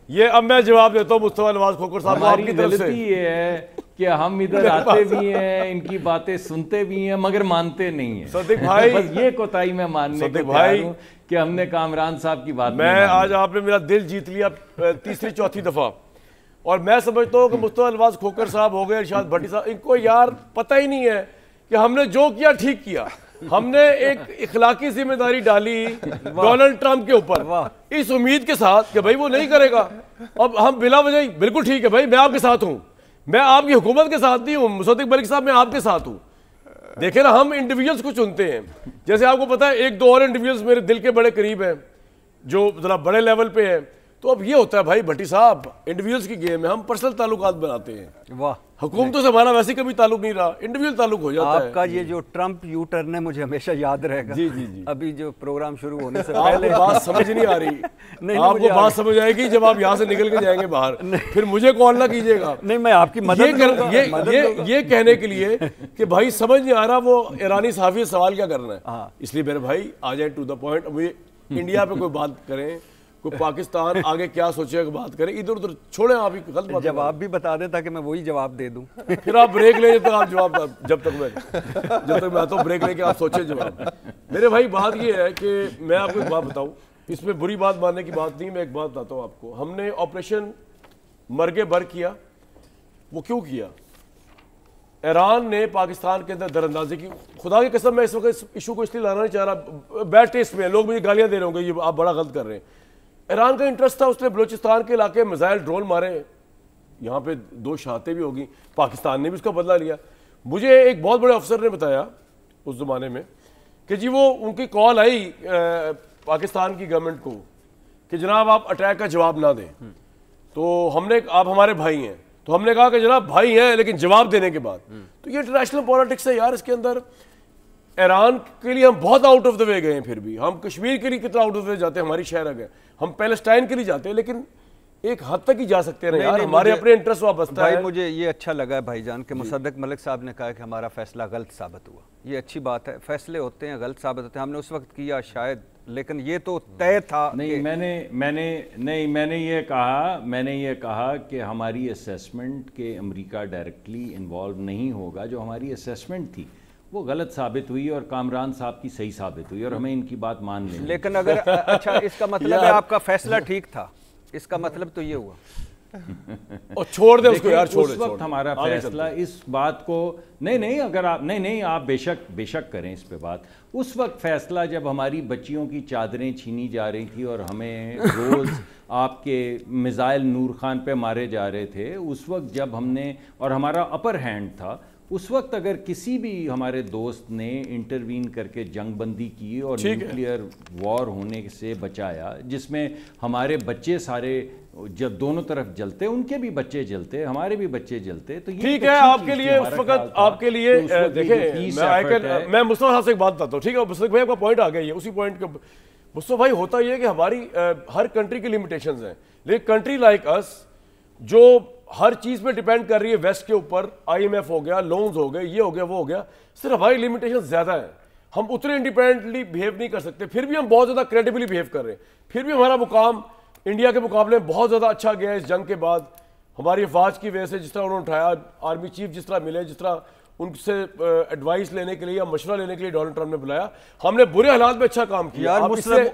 Speaker 1: یہ اب میں جواب دیتا ہوں مصطفیٰ نواز کھوکھر صاحب, آپ کی طرف سے
Speaker 5: یہ ہے کہ ہم ادھر آتے بھی ہیں, ان کی باتیں سنتے بھی ہیں مگر مانتے نہیں ہیں.
Speaker 1: صدیق بھائی
Speaker 5: بس یہ کوتاہی میں ماننے کو تیار ہوں کہ ہم نے کامران صاحب کی بات
Speaker 1: میں آج آپ نے میرا دل جیت لیا 3-4 دفعہ, اور میں سمجھتا ہوں کہ مصطفیٰ نواز کھوکھر صاحب ہو گئے, ارشاد بھٹی صاحب, ان کو یار پتہ ہی نہیں ہے کہ ہم نے جو کیا ٹھیک کیا. ہم نے ایک اخلاقی ذمہ داری ڈالی ڈونلڈ ٹرمپ کے اوپر اس امید کے ساتھ کہ بھائی وہ نہیں کرے گا. اب ہم بلا وجہ بالکل ٹھیک ہے بھائی, میں آپ کے ساتھ ہوں, میں آپ کی حکومت کے ساتھ نہیں ہوں. مصدق ملک صاحب میں آپ کے ساتھ ہوں. دیکھیں نا, ہم انڈیویجولز کو چنتے ہیں. جیسے آپ کو پتا ہے 1-2 اور انڈیویجولز میرے دل کے بڑے قریب ہیں جو ذرا بڑے لیول پہ ہیں. تو اب یہ ہوتا ہے بھائی بھٹی صاحب, انڈیویجولز کی گیم ہے, ہم پرسنل تعلقات بناتے ہیں.
Speaker 3: واہ,
Speaker 1: حکومتوں سے ہمارا ویسے کبھی تعلق نہیں رہا, انڈیویجول تعلق ہو جاتا ہے.
Speaker 3: آپ کا یہ جو ٹرمپ یو ٹرن ہے مجھے ہمیشہ یاد رہے گا.
Speaker 1: جی جی جی,
Speaker 3: ابھی جو پروگرام شروع ہونے سے
Speaker 1: پہلے بات سمجھ نہیں آ رہی, آپ کو بات سمجھ آئے گی جب آپ یہاں سے نکل کے جائیں گے باہر, پھر مجھے کال نہ کیجیے گا.
Speaker 3: نہیں, میں آپ کی مدد
Speaker 1: یہ کہنے کے لیے کہ بھائی سمجھ نہیں آ رہا وہ ایرانی صحافی سوال کیا کرنا ہے. اس لیے میرے بھائی آ جائیں ٹو دا پوائنٹ. ابھی انڈیا پہ کوئی بات کریں, کوئی پاکستان آگے کیا سوچے گا بات کریں, ادھر ادھر چھوڑیں. آپ ہی غلط بات,
Speaker 3: جواب بھی بتا دیں تاکہ میں وہی جواب دے دوں.
Speaker 1: پھر آپ بریک لیں جب تک آپ جواب, جب تک میں آتا ہوں بریک لے کے آپ سوچیں جواب. میرے بھائی بات یہ ہے کہ میں آپ کو ایک بات بتاؤں, اس میں بری بات ماننے کی بات نہیں, میں ایک بات بتاتا ہوں آپ کو. ہم نے آپریشن مرگے بر کیا, وہ کیوں کیا؟ ایران نے پاکستان کے اندر در اندازی کی. خدا کی قسم میں اس وقت اس ایشو کو اس لیے لانا نہیں چاہ رہا, بیڈ ٹیسٹ میں لوگ مجھے گالیاں دے رہے ہوں گے یہ آپ بڑا غلط کر رہے ہیں. ایران کا انٹرسٹ تھا, اس نے بلوچستان کے علاقے میزائل ڈرون مارے, یہاں پہ 2 شہادتیں بھی ہوگی, پاکستان نے بھی اس کا بدلہ لیا. مجھے ایک بہت بڑے افسر نے بتایا اس زمانے میں کہ جی وہ ان کی کال آئی پاکستان کی گورنمنٹ کو کہ جناب آپ اٹیک کا جواب نہ دیں. تو ہم نے, آپ ہمارے بھائی ہیں, تو ہم نے کہا کہ جناب بھائی ہیں لیکن جواب دینے کے بعد. تو یہ انٹرنیشنل پالیٹکس ہے یار, اس کے اندر ایران کے لیے ہم بہت آؤٹ آف دا وے گئے ہیں, پھر بھی ہم کشمیر کے لیے کتنا آؤٹ آف دا وے جاتے ہیں, ہماری شہر گئے, ہم پیلسٹائن کے لیے جاتے ہیں, لیکن ایک حد تک ہی جا سکتے ہیں یار, ہمارے اپنے انٹرسٹ وابستہ ہے.
Speaker 3: بھائی مجھے یہ اچھا لگا ہے بھائی جان کہ مصدق ملک صاحب نے کہا کہ ہمارا فیصلہ غلط ثابت ہوا. یہ اچھی بات ہے, فیصلے ہوتے ہیں غلط ثابت ہوتے ہیں, ہم نے اس وقت کیا شاید, لیکن یہ تو طے تھا.
Speaker 5: نہیں, میں نے یہ کہا کہ ہماری اسیسمنٹ کہ امریکہ ڈائریکٹلی انوالو نہیں ہوگا, جو ہماری اسیسمنٹ تھی وہ غلط ثابت ہوئی اور کامران صاحب کی صحیح ثابت ہوئی, اور ہمیں ان کی بات مان لیں.
Speaker 3: لیکن اگر اچھا اس کا مطلب ہے آپ کا فیصلہ ٹھیک تھا, اس کا مطلب تو یہ ہوا.
Speaker 1: اور چھوڑ دیں اس کو یار,
Speaker 5: اس وقت ہمارا فیصلہ اس بات کو نہیں اگر آپ نہیں آپ بے شک کریں اس پہ بات. اس وقت فیصلہ جب ہماری بچیوں کی چادریں چھینی جا رہی تھی اور ہمیں روز آپ کے میزائل نور خان پہ مارے جا رہے تھے, اس وقت جب ہم نے, اور ہمارا اپر ہینڈ تھا, اس وقت اگر کسی بھی ہمارے دوست نے انٹروین کر کے جنگ بندی کی اور نیوکلیئر وار ہونے سے بچایا، جس میں ہمارے بچے سارے جب دونوں طرف جلتے، ان کے بھی بچے جلتے، ہمارے بھی بچے جلتے، تو یہ
Speaker 1: ٹھیک ہے آپ کے لیے اس وقت آپ کے لیے دیکھیں میں مصطفیٰ صاحب سے ایک بات بتاتا ہوں، ٹھیک ہے مصطفیٰ بھائی آپ کا پوائنٹ آ گیا یہ اسی پوائنٹ کا مصطفیٰ بھائی ہوتا یہ ہے کہ ہماری ہر کنٹری کی لمیٹیشنز ہیں، لیکن کنٹری لائک اس جو ہر چیز پہ ڈیپینڈ کر رہی ہے ویسٹ کے اوپر، آئی ایم ایف ہو گیا، لونز ہو گئے، یہ ہو گیا وہ ہو گیا، صرف ہماری لمیٹیشن زیادہ ہیں، ہم اتنے انڈیپینڈنٹلی بہیو نہیں کر سکتے، پھر بھی ہم بہت زیادہ کریڈیبلی بہیو کر رہے ہیں، پھر بھی ہمارا مقام انڈیا کے مقابلے میں بہت زیادہ اچھا گیا ہے اس جنگ کے بعد، ہماری افواج کی وجہ سے جس طرح انہوں نے اٹھایا، آرمی چیف جس طرح ملے، جس طرح ان سے ایڈوائس لینے کے لیے یا مشورہ لینے کے لیے ڈونلڈ ٹرمپ نے بلایا، ہم نے برے حالات میں اچھا کام کیا.
Speaker 3: یار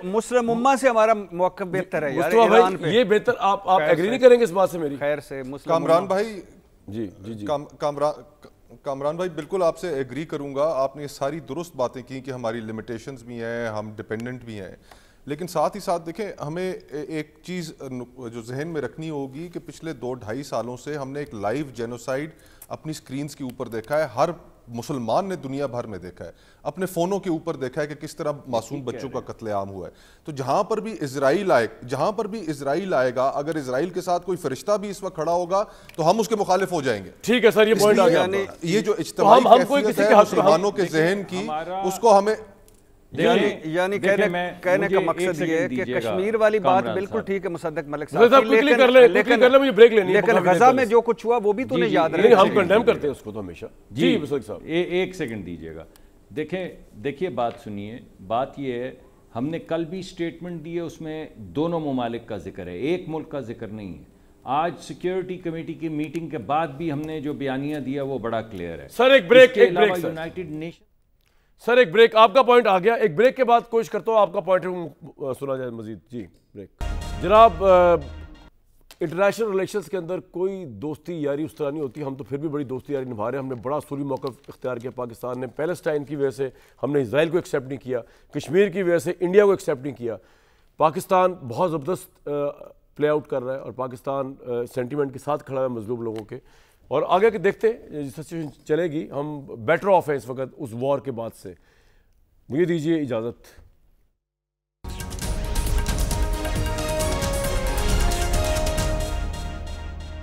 Speaker 3: مسلم امہ سے ہمارا موقف بہتر ہے یار،
Speaker 1: ایران پہ یہ بہتر. آپ ایگری نہیں کریں گے اس بات سے میری؟
Speaker 3: خیر سے
Speaker 4: کامران بھائی،
Speaker 1: جی جی جی
Speaker 4: کامران بھائی بالکل آپ سے ایگری کروں گا، آپ نے یہ ساری درست باتیں کی کہ ہماری لمیٹیشنز بھی ہیں، ہم ڈیپینڈنٹ بھی ہیں، لیکن ساتھ ہی ساتھ دیکھیں ہمیں ایک چیز جو ذہن میں رکھنی ہوگی کہ پچھلے 2-2.5 سالوں سے ہم نے ایک لائیو جینوسائیڈ اپنی سکرینز کے اوپر دیکھا ہے، ہر مسلمان نے دنیا بھر میں دیکھا ہے، اپنے فونوں کے اوپر دیکھا ہے کہ کس طرح معصوم بچوں کا قتل عام ہوا ہے. تو جہاں پر بھی اسرائیل آئے گا، اگر اسرائیل کے ساتھ کوئی فرشتہ بھی اس وقت کھڑا ہوگا تو ہم اس کے مخالف ہو جائیں گے.
Speaker 1: ٹھیک ہے سر، یہ پوائنٹ آ گیا.
Speaker 4: یہ جو اجتماعی کیفیت ہے مسلمانوں کے ذہن کی، اس کو ہمیں
Speaker 3: یعنی کہنے کا مقصد یہ ہے کہ کشمیر والی بات بالکل ٹھیک ہے مصدق ملک صاحب، لیکن غزہ میں جو کچھ ہوا وہ بھی تو نے یاد رکھا.
Speaker 1: ہم کنڈیم کرتے ہیں اس کو تو ہمیشہ. جی مصدق صاحب
Speaker 5: ایک سیکنڈ دیجیے گا. دیکھیے بات سنیے، بات یہ ہے ہم نے کل بھی سٹیٹمنٹ دی ہے، اس میں دونوں ممالک کا ذکر ہے، ایک ملک کا ذکر نہیں ہے. آج سیکیورٹی کمیٹی کی میٹنگ کے بعد بھی ہم نے جو بیانیہ دیا وہ بڑا کلیئر ہے.
Speaker 1: سر ایک بریک
Speaker 5: یونائٹڈ نیشن
Speaker 1: سر ایک بریک، آپ کا پوائنٹ آ گیا، ایک بریک کے بعد کوشش کرتا ہوں آپ کا پوائنٹ سنا جائے مزید. جی بریک. جناب انٹرنیشنل ریلیشنز کے اندر کوئی دوستی یاری اس طرح نہیں ہوتی، ہم تو پھر بھی بڑی دوستی یاری نبھا رہے ہیں. ہم نے بڑا اصولی موقف اختیار کیا، پاکستان نے پیلسٹائن کی وجہ سے ہم نے اسرائیل کو ایکسیپٹ نہیں کیا، کشمیر کی وجہ سے انڈیا کو ایکسیپٹ نہیں کیا. پاکستان بہت زبردست پلے آؤٹ کر رہا ہے اور پاکستان سینٹیمنٹ کے ساتھ کھڑا ہے مظلوم لوگوں کے. اور آگے کے دیکھتے سچویشن چلے گی، ہم بیٹر آف ہیں اس وقت اس وار کے بعد سے. مجھے دیجیے اجازت.